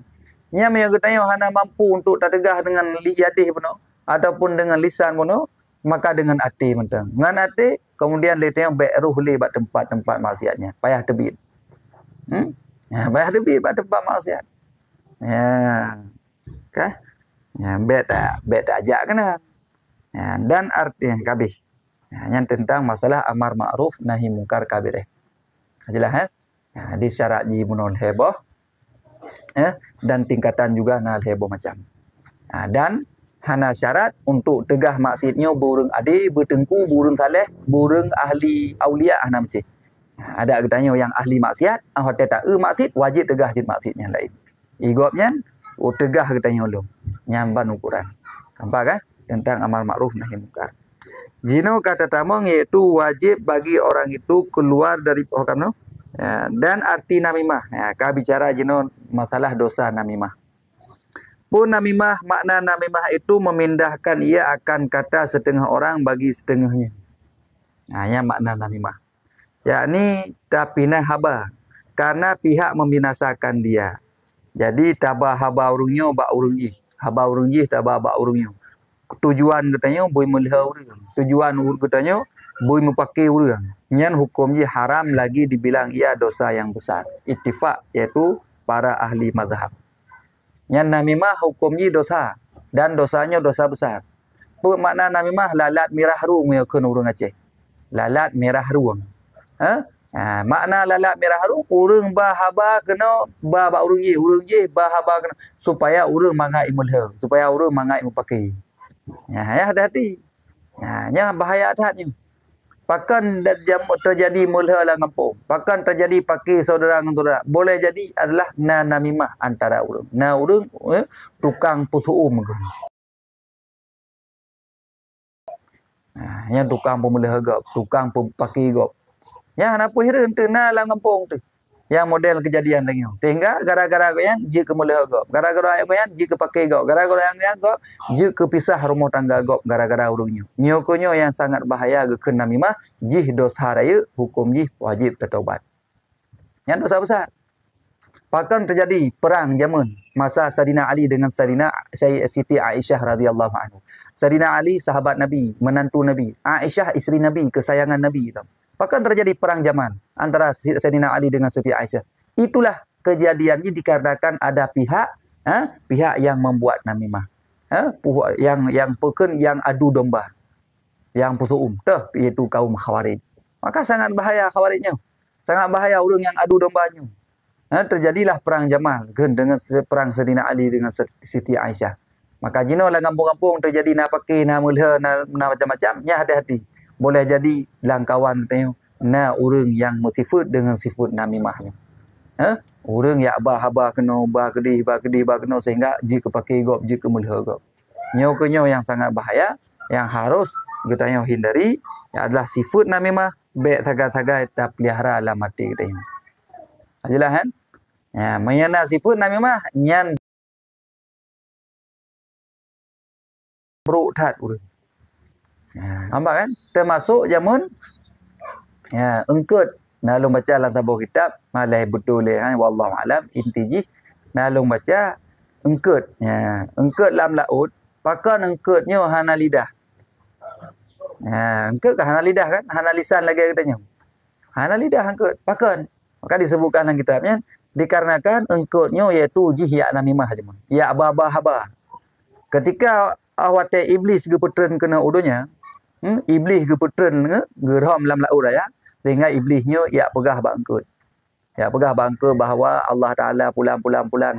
Nya mereka tanya hana mampu untuk tertegah dengan yadih pun ataupun dengan lisan pun, maka dengan hati mentang. Dengan hati kemudian dia tanya beruh li bak tempat-tempat maksiatnya. Payah tebit. Bayar lebih pada tempat maksiat. Kah? Bet tak ajak kena. Dan arti yang kabih. Yang tentang masalah amar ma'ruf nahi mungkar kabir. Jelas di syarat ji munul heboh. Dan tingkatan juga nal heboh macam. Dan hana syarat untuk tegah maksiatnya burung adi, bertengku, burung saleh, burung ahli aulia hana mesti. Ada katanya yang ahli maksiat, hotel tak maksiat wajib tegah je maksiat yang lain. Igopnya tegah katanya ulum. Nyamban ukuran. Nampak kan? Tentang amar ma'ruf nahi mungkar. Jino kata tamang iaitu wajib bagi orang itu keluar dari hukum dan arti namimah. Kau bicara jino masalah dosa namimah. Pun namimah, makna namimah itu memindahkan ia akan kata setengah orang bagi setengahnya. Yang makna namimah. Yakni tapinah haba karena pihak membinasakan dia. Jadi tabah haba urungnya bak urungi. Haba urungi tabah bak urungnya. Tujuan katanya boy melihat urang. Tujuan katanya boy mepakai urang. Nyan hukumnya haram lagi dibilang ia dosa yang besar. Ittifaq iaitu para ahli mazhab. Nyan namimah hukumnya dosa dan dosanya dosa besar. Apa makna namimah? Lalat merah ruang yang kena urang Aceh. Lalat merah ruang. Makna lalat merah harum urang bahaba kena ba urang je bahaba kena supaya urang mangai mulha, supaya urang mangai pakai. Hati-hati. Nya bahaya hati. Pakan terjadi mulha lah kampung. Pakan terjadi pakai saudara dengan saudara. Boleh jadi adalah namimah antara urang. Urang tukang pusuum ke. Yang tukang pemulih gop, tukang pakai gop. Yang nak puhirin tu na lang kampung tu. Yang model kejadian lagi. Sehingga gara-gara goyan je ke mulih gop. Gara-gara goyan je ke pakai gop. Gara-gara yang gop je ke pisah rumah tangga gop gara-gara urungnya. Nyokonyo yang sangat bahaya ke namimah jih dosa raya hukum jih wajib bertaubat. Yang dosa besar. Bahkan terjadi perang zaman masa Saidina Ali dengan Siti Aisyah radhiyallahu anhu. Saidina Ali sahabat Nabi, menantu Nabi. Aisyah isteri Nabi, kesayangan Nabi. Bahkan terjadi perang zaman antara Saidina Ali dengan Siti Aisyah. Itulah kejadiannya dikarenakan ada pihak yang membuat namimah. Yang adu domba. Yang pusuum. Iaitu kaum Khawarij. Maka sangat bahaya Khawarijnya. Sangat bahaya orang yang adu dombanya. Terjadilah perang Jamal dengan perang Saidina Ali dengan Siti Aisyah. Maka jino lah kampung-kampung terjadi nak pakai nak mulha nak macam-macam, nya hati-hati. Boleh jadi langkawan tengok na orang yang sifat dengan sifat namimahnya. Orang yang abah kena bah kedih kena sehingga jika pakai gop jika mulha gop. Nyo yang sangat bahaya yang harus kita hindari adalah sifat namimah baik tagai-tagai tak pelihara dalam hati kita ini. Jelas kan? Ya, mayana sifat namimah nyan buruk tat urang. Ya, nampak kan? Termasuk zaman ya engkut nalung baca dalam tabuh kitab malai betul wallahu alam intiji nalung baca engkut. Ya, engkut dalam laut, pakan engkutnya hana lidah. Ya, engkut ke hana lidah kan? Hana lisan lagi katanya. Hana lidah engkut, pakan. Maka disebutkan dalam kitabnya dikarenakan engkutnya iaitu jihya namimah jema. Ya abah. Ketika awate iblis gepetren kena udunya, iblis gepetren geram dalam laut raya, sehingga iblisnya ya pegah bak engkut. Ya pegah bak engkut bahawa Allah Taala pulang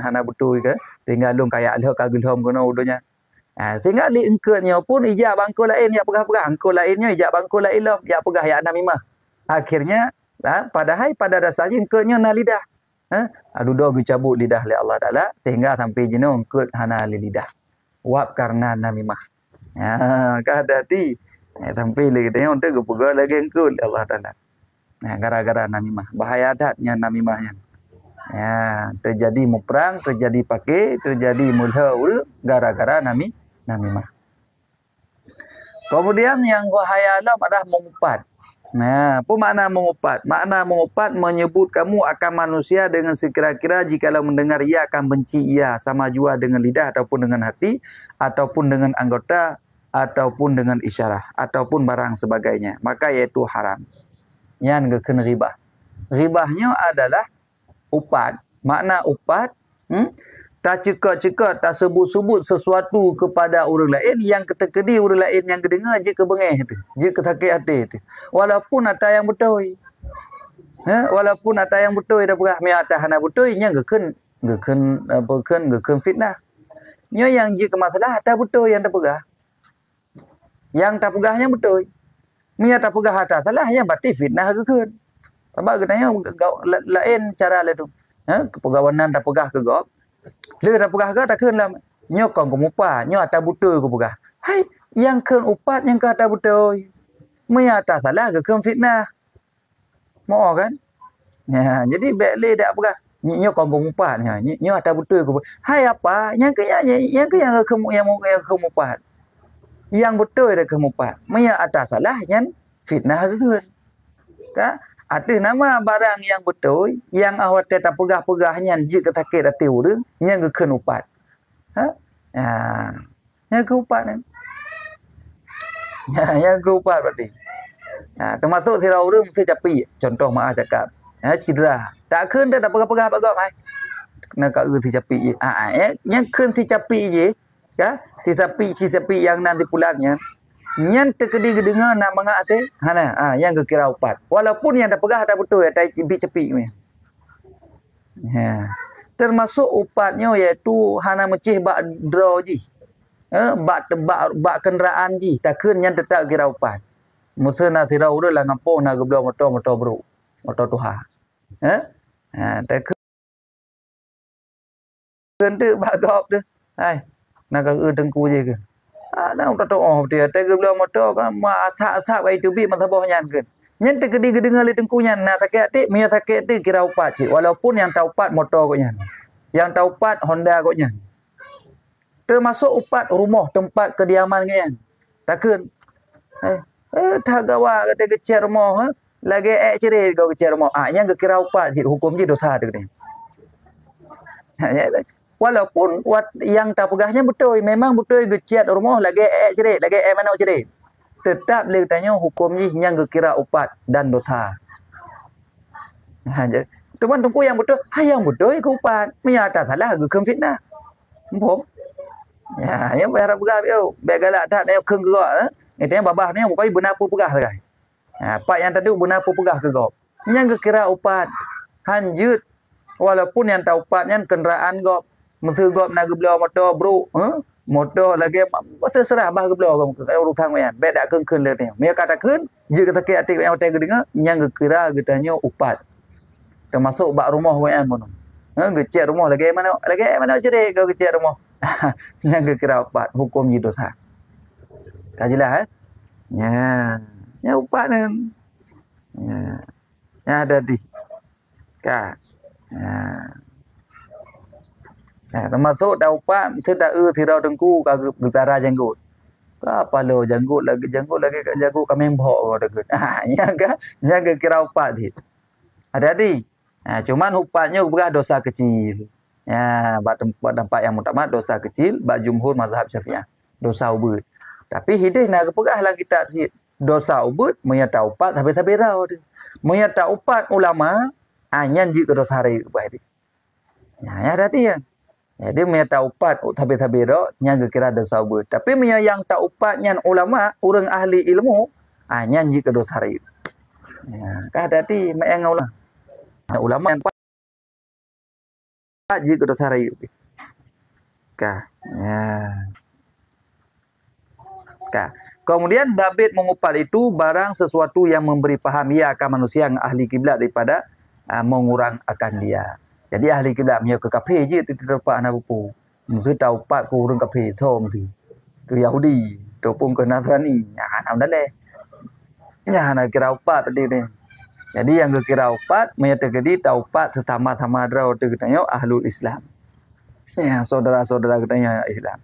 hana betul ke, sehingga lung kaya leh kagelhom kena udunya. Sehingga li engkutnya pun ijab bangkul lain ya pegah-pegah, engkut lainnya ijab bangkul lain lah ya pegah ya namimah. Akhirnya padahal pada dasarnya engkutnya na lidah. Aduh cabut lidah oleh Allah Taala sehingga sampai jenuh engkut hana lidah. Wab karena namimah. Kadati sampai lagi tengok untuk gepega lagi engkut Allah Taala. Gara-gara namimah. Bahaya adatnya namimahnya. Terjadi muprang, terjadi pakai, terjadi mulha gara-gara namimah. Kemudian yang bahaya adalah mengupat. Apa makna mengupat? Makna mengupat menyebut kamu akan manusia dengan sekira-kira jikalau mendengar ia akan benci ia sama jua dengan lidah ataupun dengan hati ataupun dengan anggota ataupun dengan isyarah ataupun barang sebagainya. Maka iaitu haram. Yang kena ribah. Ribahnya adalah upat. Makna upat, tak cekak-cekak, tak sebut-sebut sesuatu kepada orang lain yang ketekedi orang lain yang kedengar je kebengeh tu. Je kesakit hati tu. Walaupun ada yang betul. Walaupun ada yang betul dah perah mi atas hana betul nya geken fitnah. Nya yang je ke masalah ada betul yang tak perah. Yang tak perahnya betul. Mi tak perah atas salah yang berarti fitnah geken. Sebab katanya lain cara lain tu. Kepegawaian tak perah ke gop. Dia dah pegah ke tak kenlah. Nyo kong kemupa, nyo atas betul ke pegah. Hai, yang ken upat yang ke atas betul. Maya atas salah ke ken fitnah. Mau kan? Ya, jadi baik le dak pegah. Nyo kong kemupa nyo atas betul ke. Hai apa? Yang ke yang kemupat. Yang betul dah kemupat. Maya atas salah yang fitnah ke ken. Ka? Ada nama barang yang betul, yang awak tak pegah-pegahnya, jika sakit hati orang, yang kena upat. Yang ke upat ni. Yang ke upat berarti. Termasuk sirau orang mesti capi. Contoh maaf cakap. Cedera. Tak kena tak pegah-pegah apa-apa. Kena kat si capi je. Yang kena si capi je. Si capi yang nanti pulangnya. Yang terkedi dengar nak mengak tu, yang kira upat. Walaupun yang dah pegah dah betul, tak cepi-cepi ni. Termasuk upatnya iaitu hana mecih bak draw ji. Bak kenderaan ji, takkan yang tetap kira upat. Musa nak sirau dah lah ngampung nak geblau motor bro. Motor tuha. Takkan tu bak gop tu. Hai, nak ke tengku je ke. Nak tahu dia tega belum motor kan asap ai tu bi masabah nyan kan. Nyan terkedi gedengar le tengkunya nak sakit hati, mia sakit tu kira upat cik. Walaupun yang tahu upat motor kau nyan. Yang tahu upat Honda kau nyan. Termasuk upat rumah tempat kediaman kan. Takkan tak gawa kata kecil rumah lagi cerai kau kecil rumah. Yang kira upat cik hukum je dosa tu kan. Walaupun yang tak pegahnya betul, memang betul geciat rumah lagi cerit, lagi mana cerit. Tetap dia tanya hukum ni yang kira upat dan dosa. Tuan tunggu yang betul, yang betul ke upat. Menyata salah ke fitnah.ผมyang berharap pegah yo, begalak tak dia keung gerak ni tanya babah ni bukan benar apa pegah sagai. Pak yang tadi benar apa pegah ke gop. Yang kira upat hanjut walaupun yang tahu upatnya kenderaan gop mesti gop nak geblau motor bro, motor lagi terserah bah geblau gop urus thang yan. Be dak keung le ni. Dia katakan je kata ke atik yang hotel dengar yang kira getanya upat. Termasuk bak rumah yan pun. Gecek rumah lagi mana cerik kau gecek rumah. Yang kira upat hukum je dosa. Kajilah ya upat ni. Ya ada di ka. Termasuk dah upat tidak tidak dengku kagak berdarah janggut. Apa lo janggut lagi janggut kami mbok kau dekat. Yang kira upat dia. Ada-ada. Cuman upatnya berah dosa kecil. Buat tempat yang mutamat dosa kecil, bak jumhur mazhab Syafi'iyah. Dosa ubud. Tapi hidih nak pegahlah kita dosa ubud menyata upat habis-habis rau dia. Menyata upat ulama anyan ji ke dosa hari ubah dia. Ya ada dia. Jadi menyata upat habis-habis rau yang kira dosa ubud. Tapi yang tak upat nyan ulama orang ahli ilmu anyan ji ke dosa hari. Kah ada ti mak yang ulama yang jika dosa hari kah kemudian David mengupat itu barang sesuatu yang memberi faham ia akan manusia yang ahli kiblat daripada mengurang akan dia. Jadi ahli kiblat punya ke kafir je tidak dapat nak buku mesti tahu upat ke orang kafir so mesti ke Yahudi ataupun ke Nasrani nak daleh nak kira upat tadi ni. Jadi yang kira upat menyatakan dia tahu upat sama-sama draw tu katanya ahlul Islam. Saudara-saudara katanya Islam.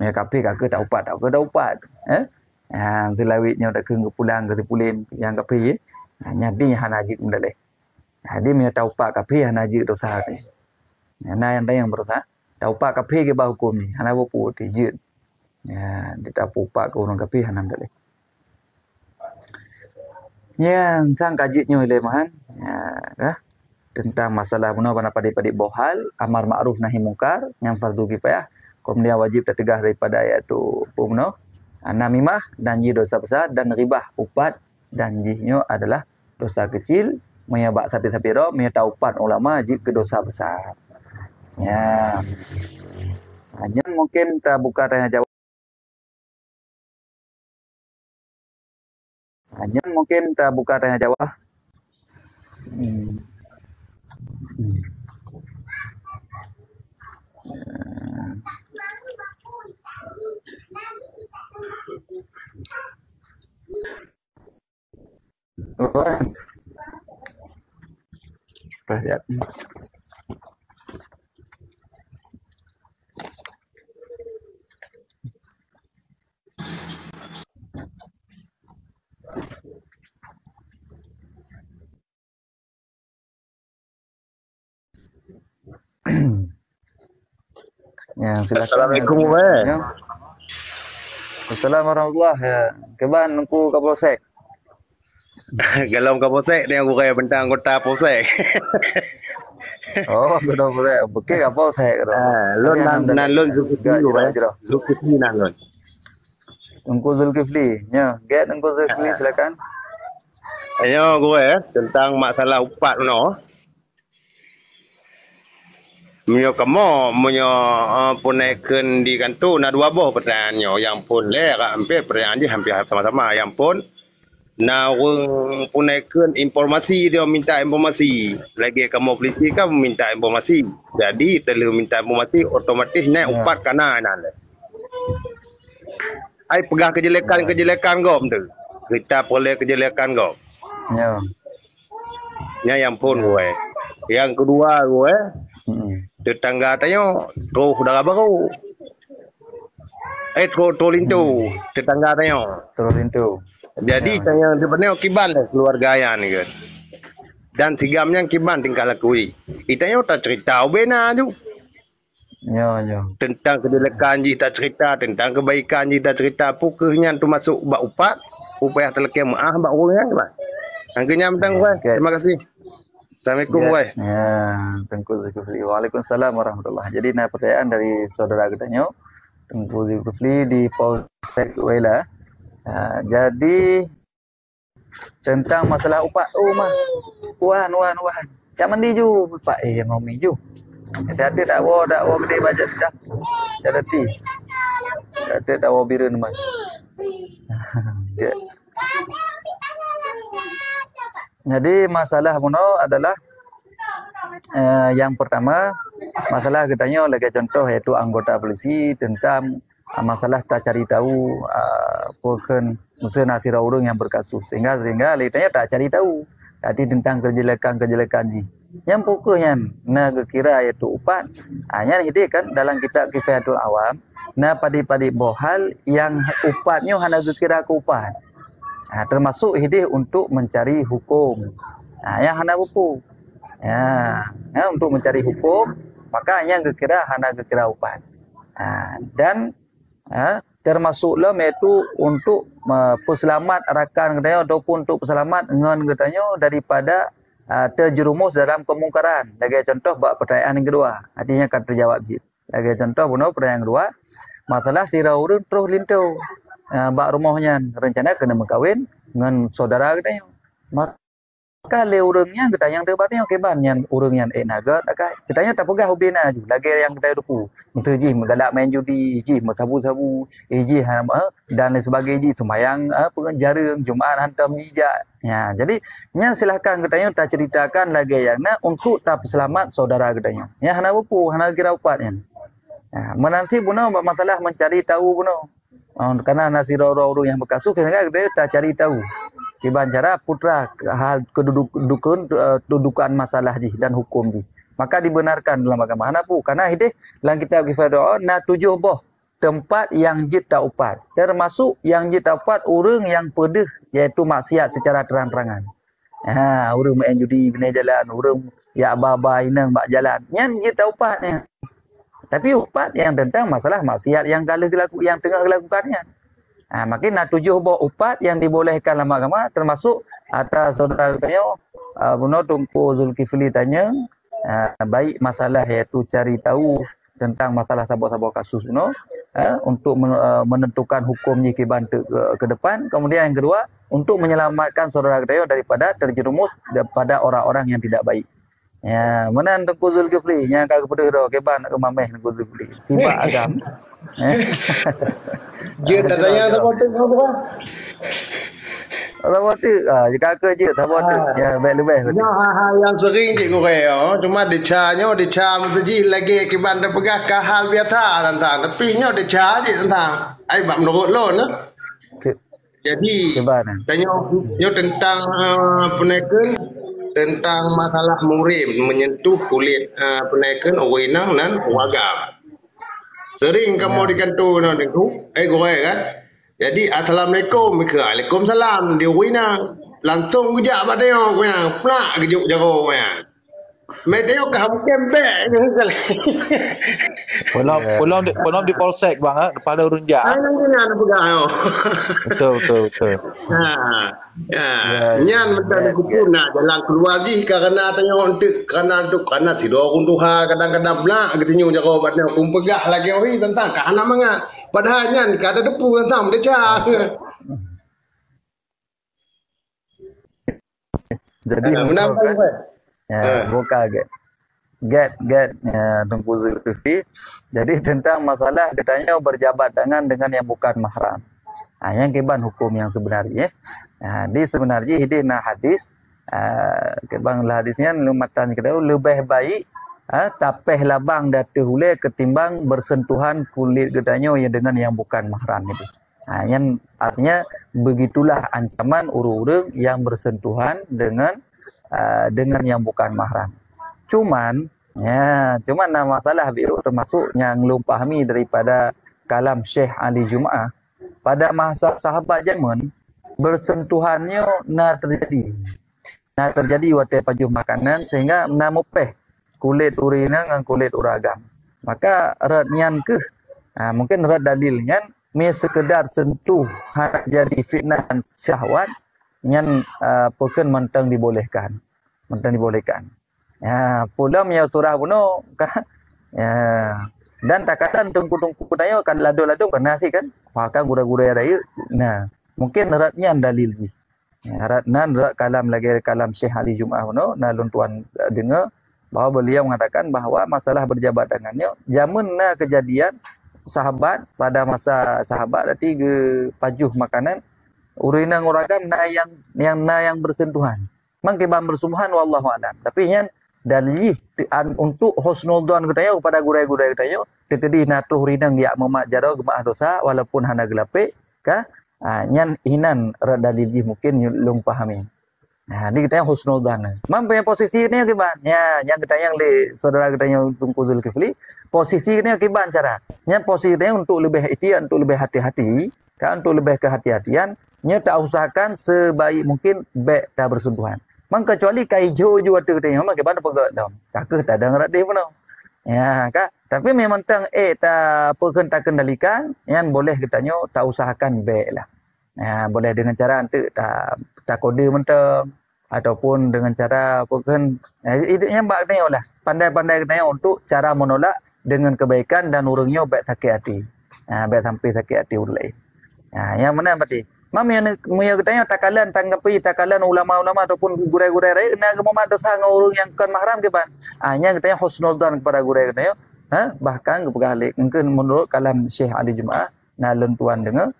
Mereka kafir kagak tahu upat, tak ada upat. Selawitnya dak ke pulang ke pulin yang kafir. Nyadi hanaji mendaleh. Jadi menyatakan upat kafir hanaji dosa ni. Yang yang berusaha tahu upat kafir ke bah hukum ni. Hana bopu tijut. Dia tahu upat ke orang kafir hana mendaleh. Yang sang kajitnya oleh mahan tentang masalah guna padik-padik bohal, amar ma'ruf nahi mungkar yang fardu kifayah, kemudian wajib tertegah daripada iaitu pembunuh, namimah dan ji dosa besar dan ribah upat dan jihnya adalah dosa kecil, menyabak sapi-sapi roh, menyata upat ulama ji ke dosa besar. Hanya mungkin kita buka tanya jawab. Hanya mungkin kita buka tanya jawab. Persiap. Assalamualaikum Assalamualaikum warahmatullahi. Keban nungku Kapolsek. Galau Kapolsek dia orang bentang anggota Polsek. Anggota Polsek. Bekik Kapolsek. Lon nan Zulkifli nan lon. Nungku Zulkifli. Get nungku Zulkifli silakan. Ayo gue tentang masalah upat no. Menyo kamu punekan di kantu na dua boh pertanyaannya yang pun hampir pertanyaan dia hampir sama-sama yang pun na punekan informasi dia minta informasi lagi kamu polisi kan minta informasi jadi terlalu minta informasi otomatis naik upat kanan ai pegah kejelekan gom tu kita boleh kejelekan gom yang pun gue yang kedua gue tetangga tanya roh dah baru trolintu tetangga tanya trolintu jadi tanya depannya kiban keluarga yang ni kan dan tigamnya kiban tinggal lakui itanya tak cerita bena tu Yo. Tentang kejelekan ji tak cerita, tentang kebaikan ji tak cerita, pukehnya tu masuk bak upat, upaya terlekeh maah bak orang lah. Angkanya mentang weh. Get, Terima kasih. Assalamualaikum get. weh. Ya, Tengku Zulkifli. Waalaikumsalam warahmatullahi. Jadi, nah pertanyaan dari saudara katanya, Tengku Zulkifli di Polsek Wela. Jadi, tentang masalah upat. Oh, mah. Wan. Yang mandi ju. Pak, yang ngomi ju. Saya ada dakwa gede bajet dah. Jadi ti. Ada dakwa biru nama. Jadi masalah muno adalah yang pertama masalah katanya lagi contoh iaitu anggota polisi tentang masalah tak cari tahu bukan mesti nasir orang yang berkasus sehingga litanya tak cari tahu tadi tentang kejelekan ji yang pokoknya na kira iaitu upat hanya ini kan dalam kitab Kifayatul Awam na padi bohal yang upatnya hanya kira ke upat termasuk hidih untuk mencari hukum yang hana buku untuk mencari hukum maka yang kira hana kira upat dan termasuklah itu untuk peselamat rakan katanya ataupun untuk peselamat ngan katanya daripada terjerumus dalam kemungkaran. Lagi contoh bab pertanyaan yang kedua artinya akan terjawab jid. Lagi contoh pertanyaan yang kedua masalah sira urun terus lintu bak rumahnya rencana kena berkahwin dengan saudara katanya maka le urangnya kita yang debatnya keban yang urang yang naga katanya tak pegah ubina ju lagi yang kita duku mesti ji megalak main judi ji sabu-sabu ji dan sebagainya sembahyang jarang Jumaat hantam hijak ya jadi nya silakan katanya tak ceritakan lagi yang untuk tak selamat saudara katanya ya hana buku hana kira upatnya menanti buno masalah mencari tahu buno karena nasir orang-orang yang berkasus kita tak cari tahu kiban cara putra hal kedudukan masalah ji dan hukum ji maka dibenarkan dalam agama hanapu karena hidih dalam kitab Kifayatul na 7 boh tempat yang jid tak upat termasuk yang jid tak upat orang yang pedih iaitu maksiat secara terang-terangan orang main judi bina jalan orang ya aba-aba inang bak jalan yang jid tak upatnya tapi upat yang tentang masalah maksiat yang yang tengah dilakukannya. Makin 7 buah upat yang dibolehkan dalam agama termasuk atas saudara katanya Buno Tungku Zulkifli tanya baik masalah iaitu cari tahu tentang masalah sabuk-sabuk kasus Buno untuk menentukan hukum jikiban ke depan. Kemudian yang kedua untuk menyelamatkan saudara katanya daripada terjerumus daripada orang-orang yang tidak baik. Ya, mana Tengku Zulkifli yang kagak pedih dah keban ke mameh Tengku Zulkifli. Sibak agam. Dia tak tanya apa tu apa? Apa tu? Jika ke je tak apa tu. Ya, baik lebih. Yang sering cikgu kaya, cuma dica mesti lagi kiban dah pegah ke hal biasa tentang. Tapi nya dica je tentang. Ai bab menurut lo nah. Jadi tanya tentang penekan tentang masalah murim menyentuh kulit penekan orang dan wagam. Sering kamu dikantu nak dengu, gue kan. Jadi assalamualaikum, waalaikumsalam. Dia wina langsung gejak pada dia, gue yang plak gejuk jago gue yang. Medeo kamu kembek Pulang di polsek bang pada urunja. Ana pegang. Betul. Nyan mentang kupuna jalan keluar ji karena tanya untuk karena si do kuntuha kadang-kadang blak ketinyu jago batnya kum pegah lagi oi tentang kana mangat. Padahal nyan kada depu tentang deca. Jadi menambah buka get Tengku Zulkifli. Jadi tentang masalah katanya berjabat tangan dengan yang bukan mahram. Yang keban hukum yang sebenarnya. Di sebenarnya ini hadis keban hadisnya lumatan kita lebih baik tapeh labang datu hule ketimbang bersentuhan kulit katanya yang dengan yang bukan mahram itu. Yang artinya begitulah ancaman urung-urung yang bersentuhan dengan yang bukan mahram. Cuman masalah termasuk yang belum pahami daripada kalam Syekh Ali Jumaah pada masa sahabat zaman bersentuhannya terjadi waktu pajuh makanan sehingga namupeh kulit urina dengan kulit uragam. Maka rat nyan ke mungkin rat dalil nyan me sekedar sentuh hak jadi fitnah dan syahwat nyan peken mentang dibolehkan. Mentang dibolehkan. Pula punya surah puno ya. Dan takatan tungku-tungku tayo kan lado-lado kan nasi kan. Maka gura-gura raya. Nah, mungkin ratnya dalil ji. Ratnan rat kalam lagi kalam Syekh Ali Jumaah puno nalun tuan dengar bahwa beliau mengatakan bahwa masalah berjabat dengannya zaman kejadian sahabat pada masa sahabat ada 3 pajuh makanan urinang uragam yang bersentuhan. Mangkiban bersentuhan wallahu alam. Tapi yang dalih untuk husnudzon katanya kepada gurai-gurai katanya tekedi natuh rinang ya memak jaro gemah dosa walaupun hana gelape ka nyan inan dalil mungkin lung pahami. Nah, ini katanya husnudzon. Mampu posisi ini akibat. Ya, yang katanya yang saudara katanya Tunku Zulkifli, posisi ini akibat cara. Yang posisinya untuk lebih ikhtiar, untuk lebih hati-hati, kan untuk lebih kehati-hatian, nya tak usahakan sebaik mungkin baik tak bersentuhan. Mang kecuali kai jo ju ada katanya, mak bagaimana pegak dah. Takut tak ada ngerat dia pun. Ya, kak. Tapi memang tang tak pekan tak kendalikan, yang boleh katanya tak usahakan baik lah. Ya, boleh dengan cara nanti tak kode mentang ataupun dengan cara pekan itu yang bak katanya lah. Pandai-pandai katanya untuk cara menolak dengan kebaikan dan urungnya baik sakit hati. Baik sampai sakit hati ulai. Yang mana berarti? Mam yang katanya takalan ulama-ulama ataupun gurai-gurai raya na gemomat dosa ngurung yang kan mahram ke ban. Yang katanya husnudzon kepada gurai katanya. Bahkan kebalik mungkin menurut kalam Syekh Ali Jumaah na lentuan dengar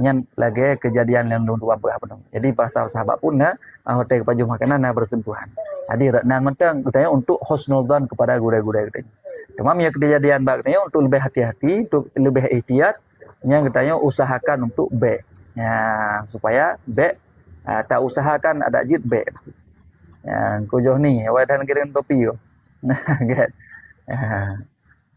yang lagi kejadian yang lentuan berapa. Jadi pasal sahabat pun hotel kepajuh makanan bersentuhan. Jadi nan mentang katanya untuk husnudzon kepada gurai-gurai katanya. Cuma yang kejadian baknya untuk lebih hati-hati, untuk lebih ihtiyat, yang katanya usahakan untuk baik. Supaya baik tak usahakan ada jid baik. Yang kujuh ni, wadah kirim topi yo. Get.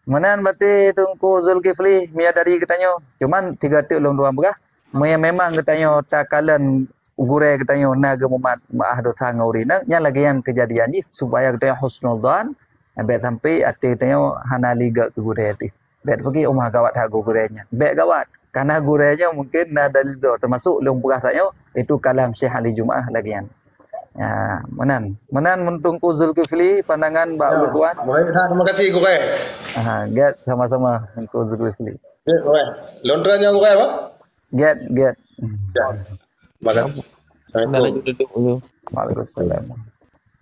Menan berarti Tunku Zulkifli miadari katanya. Cuman 3 tik long dua berah. Memang katanya takalan gurai katanya naga mumat maah dosa ngaurina, yang lagi yang kejadian ni supaya katanya husnudzon. Bet sampai hati tanya hana liga ke gurai hati. Bet pergi rumah gawat hak gurainya. Bet gawat. Karena gurainya mungkin dalil termasuk lung perasanya itu kalam Syekh Ali Jumaah lagian. Menan Tunku Zulkifli pandangan Mbak Tuan. Baik, terima kasih gurai. Get sama-sama Tunku Zulkifli. Ya, gurai. Lontarnya gurai apa? Get. Ya. Terima kasih. Assalamualaikum. Duduk dulu. Waalaikumsalam.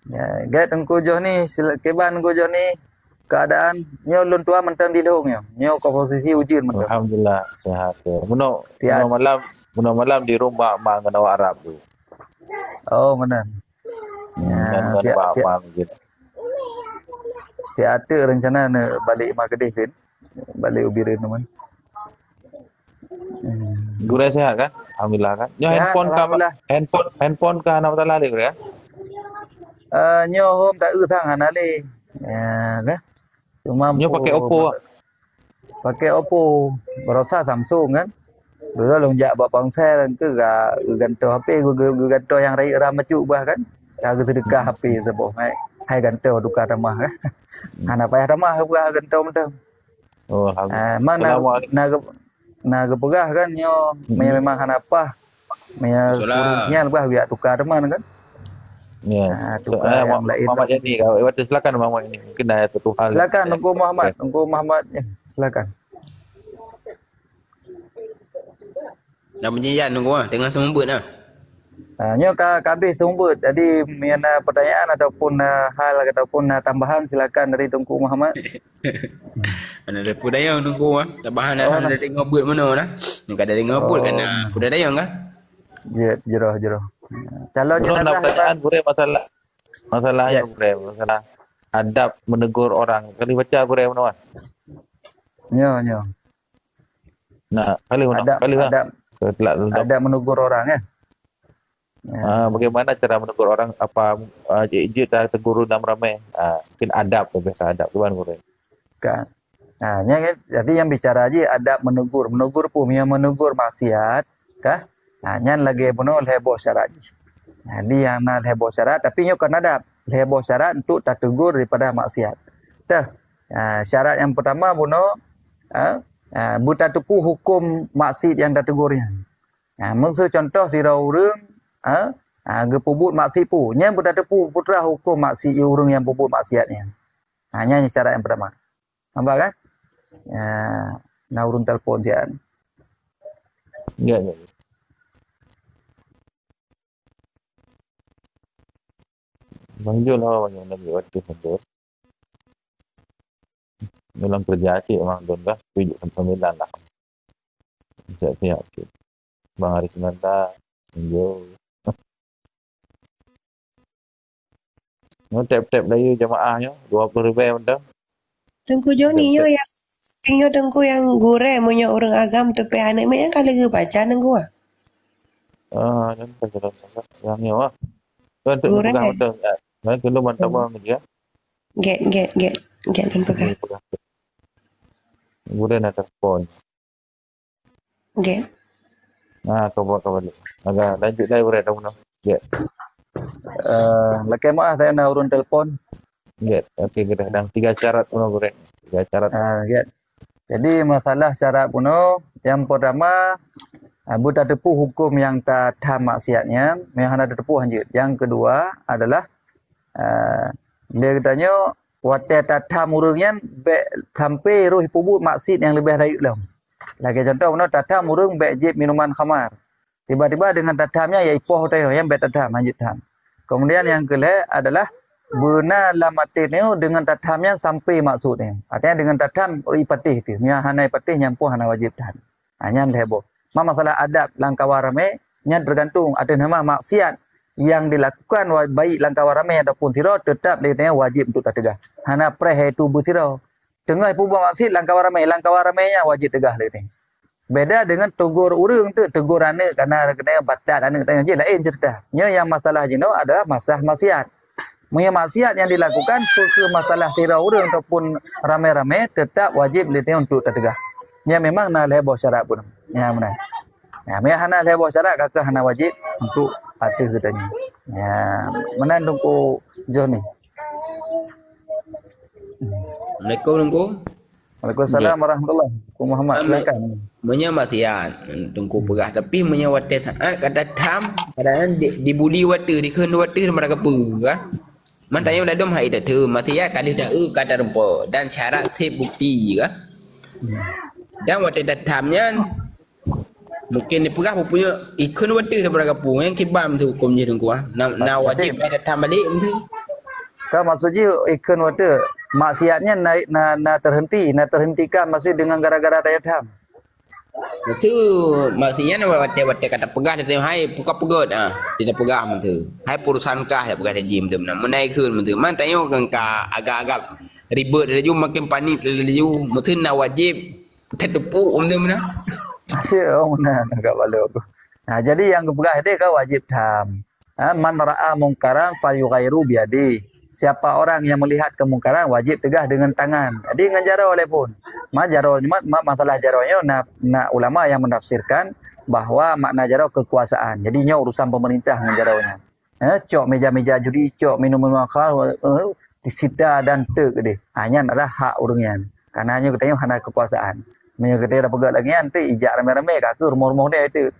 Ya, get Tunku Joh ni keban Tunku Joh ni keadaan nyo lun tua mentang di lehong nyo komposisi ujin mentang. Alhamdulillah sihat. Muno Sihat. malam di rumah mak dengan awak Arab tu. Oh, menan. Dan siap. gitu. Si ada rencana nak balik Mak Kedih kan? Balik Ubirin teman. Gurai sehat kan? Alhamdulillah kan. Nyo Sihat, handphone ka Alhamdulillah. handphone ka anak tala le ya? Nyo home tak usang hanale. Ya, kan? Cuma Nyo pakai Oppo. Pakai Oppo. Berosa Samsung kan? Dulu lonjak bawa ponsel ke ganto HP gue ganto yang rai ram macuk bah kan? Kagak sedekah HP sebab hai ganto duka ramah kan? Hana payah ramah gua ganto mentang. Oh, alhamdulillah. Mana naga pegah kan nyo memang hana apa? Kurusnya bah gua tukar teman kan? Ya. Tukar yang lain. Muhammad Yani kau. Silakan Muhammad ini. Mungkin ada satu hal. Silakan Tunku Muhammad. Silakan. Dah berjanjian tunggu dengan sumber lah. Nyo kabeh sumbut. Jadi miana pertanyaan ataupun hal ataupun tambahan silakan dari Tunku Muhammad. Mana ada budaya tunggu tambahan dah ada tengok buat mana lah. Ni kada tengok buat kan budaya kan. Ya, jeroh. Calon Nak jenazah pertanyaan Gurai masalahnya Gurai masalah adab menegur orang. Kali baca Gurai mana? Nyo. Nah, kali Ada menegur orang ya. Bagaimana cara menegur orang apa je tak tegur dalam ramai. Mungkin adab biasa adab tuan Gurai. Kan. Jadi yang bicara aja adab menegur pun yang menegur maksiat kah? Nyan lagi penuh heboh syarat. Jadi yang nak heboh syarat tapi nyo kan adab. Heboh syarat untuk tak tegur daripada maksiat. Tah. Syarat yang pertama buno buta tepu hukum maksud yang dategurnya. Maksud contoh sirau urang gepubut maksud pu nya buta tepu putra hukum maksud urang yang pubut maksiatnya. Hanya syarat yang pertama. Nampak kan? Nah urun telpon dia. Ya. Bang Jul banyak lagi waktu sendiri. Dalam kerja cik memang don dah 7-9 lah. Siap-siap cik. Bang hari Senin dah. Jul. Tap-tap layu jamaahnya 20,000 dah. Tengku Joni yo yang inyo tengku yang gure munyo orang agam tu pe anak mek kan lagi baca tengku Dan perjalanan yang ni wah. Kan tu pegang betul. Kan kalau mantap bang dia. Get dan pegang. Gure nak telefon. Get. Kau balik. Agak lanjut dah gure dah mana. Get. Lekai maaf saya nak urun telefon. Get. Okey kita sedang 3 syarat puno gure. 3 syarat. Get. Jadi masalah syarat puno yang pertama buta tepu hukum yang tak tham maksiatnya, yang ada tepu hanjut. Yang kedua adalah dia katanya wate tak tham urangnya sampai roh pubut maksud yang lebih baik lah. Lagi contoh puno tak tham urang be jib minuman khamar. Tiba-tiba dengan tatamnya ya ipoh tayo yang be tatam hanjut tham. Kemudian yang kedua adalah benar lamatinnya dengan tatamnya sampai maksudnya. Artinya dengan tatam ipatih tu. Nya hanai patih nyampu hana wajib tahan. Hanya lebo. Masalah adab langkah rame nya tergantung ada nama maksiat yang dilakukan baik langkah rame ataupun sira tetap dia wajib untuk tegah. Hana preh itu busira. Tengah pubuk maksiat langkah ramenya wajib tegah dia. Beda dengan tegur urang tu, tegur anak kerana kena batat anak tanya je lain cerita. Nya yang masalah jino adalah masalah maksiat. Punya maksiat yang dilakukan ke masalah sira urang ataupun ramai-ramai tetap wajib dia untuk tegah. Nya memang na lebo syarat pun. Ya benar. Ya, me hana lebo syarat kakak hana wajib untuk patuh katanya. Ya, mana tunggu Joni. Assalamualaikum tengku. Waalaikumsalam warahmatullahi wabarakatuh. Muhammad silakan. Menyamatian tengku pegah tapi menyawate saat kata tam kadang dibuli water dikhen water mereka pegah. Mantanya dah dom hai dah tu matia kali dah kata rempo dan syarat sip bukti kah. Dan water datamnya mungkin dipegah punya ikon water daripada kapung yang kibam tu hukumnya tengku na wajib ada tam balik tu. Kau maksudnya ikon water maksiatnya naik na terhentikan maksud dengan gara-gara daya tham. Itu maksudnya water kata pegah dia hai puka pegot dia pegah tu. Hai urusan kah dia pegah jim tu menai keun tu. Man tanya ka agak-agak ribet dia makin panik dia mungkin na wajib terdepu tu mana. Mana agak balu aku. Jadi yang kepegah dia kau wajib tham. Man ra'a mungkaran falyughayyiru biyadi. Siapa orang yang melihat kemungkaran wajib tegah dengan tangan. Jadi dengan jaro oleh pun. Masalah jaronya nak ulama yang menafsirkan bahwa makna jaro kekuasaan. Jadinya urusan pemerintah dengan jaronya. Cok meja-meja judi, cok minum-minum akhar, disita dan tek dia. Hanya adalah hak orangnya. Karena hanya katanya hanya kekuasaan. Mereka kata dah pegat lagi nanti ijak ramai-ramai kat ke rumah-rumah dia itu.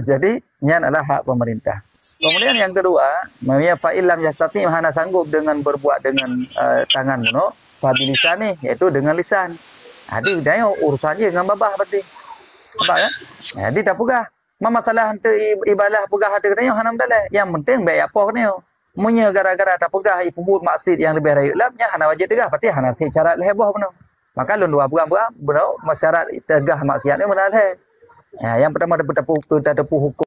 Jadi nya adalah hak pemerintah. Kemudian yang kedua, namanya fa'ilam yastati hana sanggup dengan berbuat dengan tangan mono, fabilisan ni iaitu dengan lisan. Jadi dia urusannya dengan babah berarti. Nampak kan? Jadi tak pegah. Masalah hantu ibadah pegah hati katanya hana mdalah. Yang penting baik apa kena. Munya gara-gara tak pegah ibu maksud yang lebih raya labnya hana wajib tegah berarti hana syarat lehboh benar. Maka lun dua pegang benar masyarakat tegah maksiat ni benar leh. Yang pertama ada tepu hukum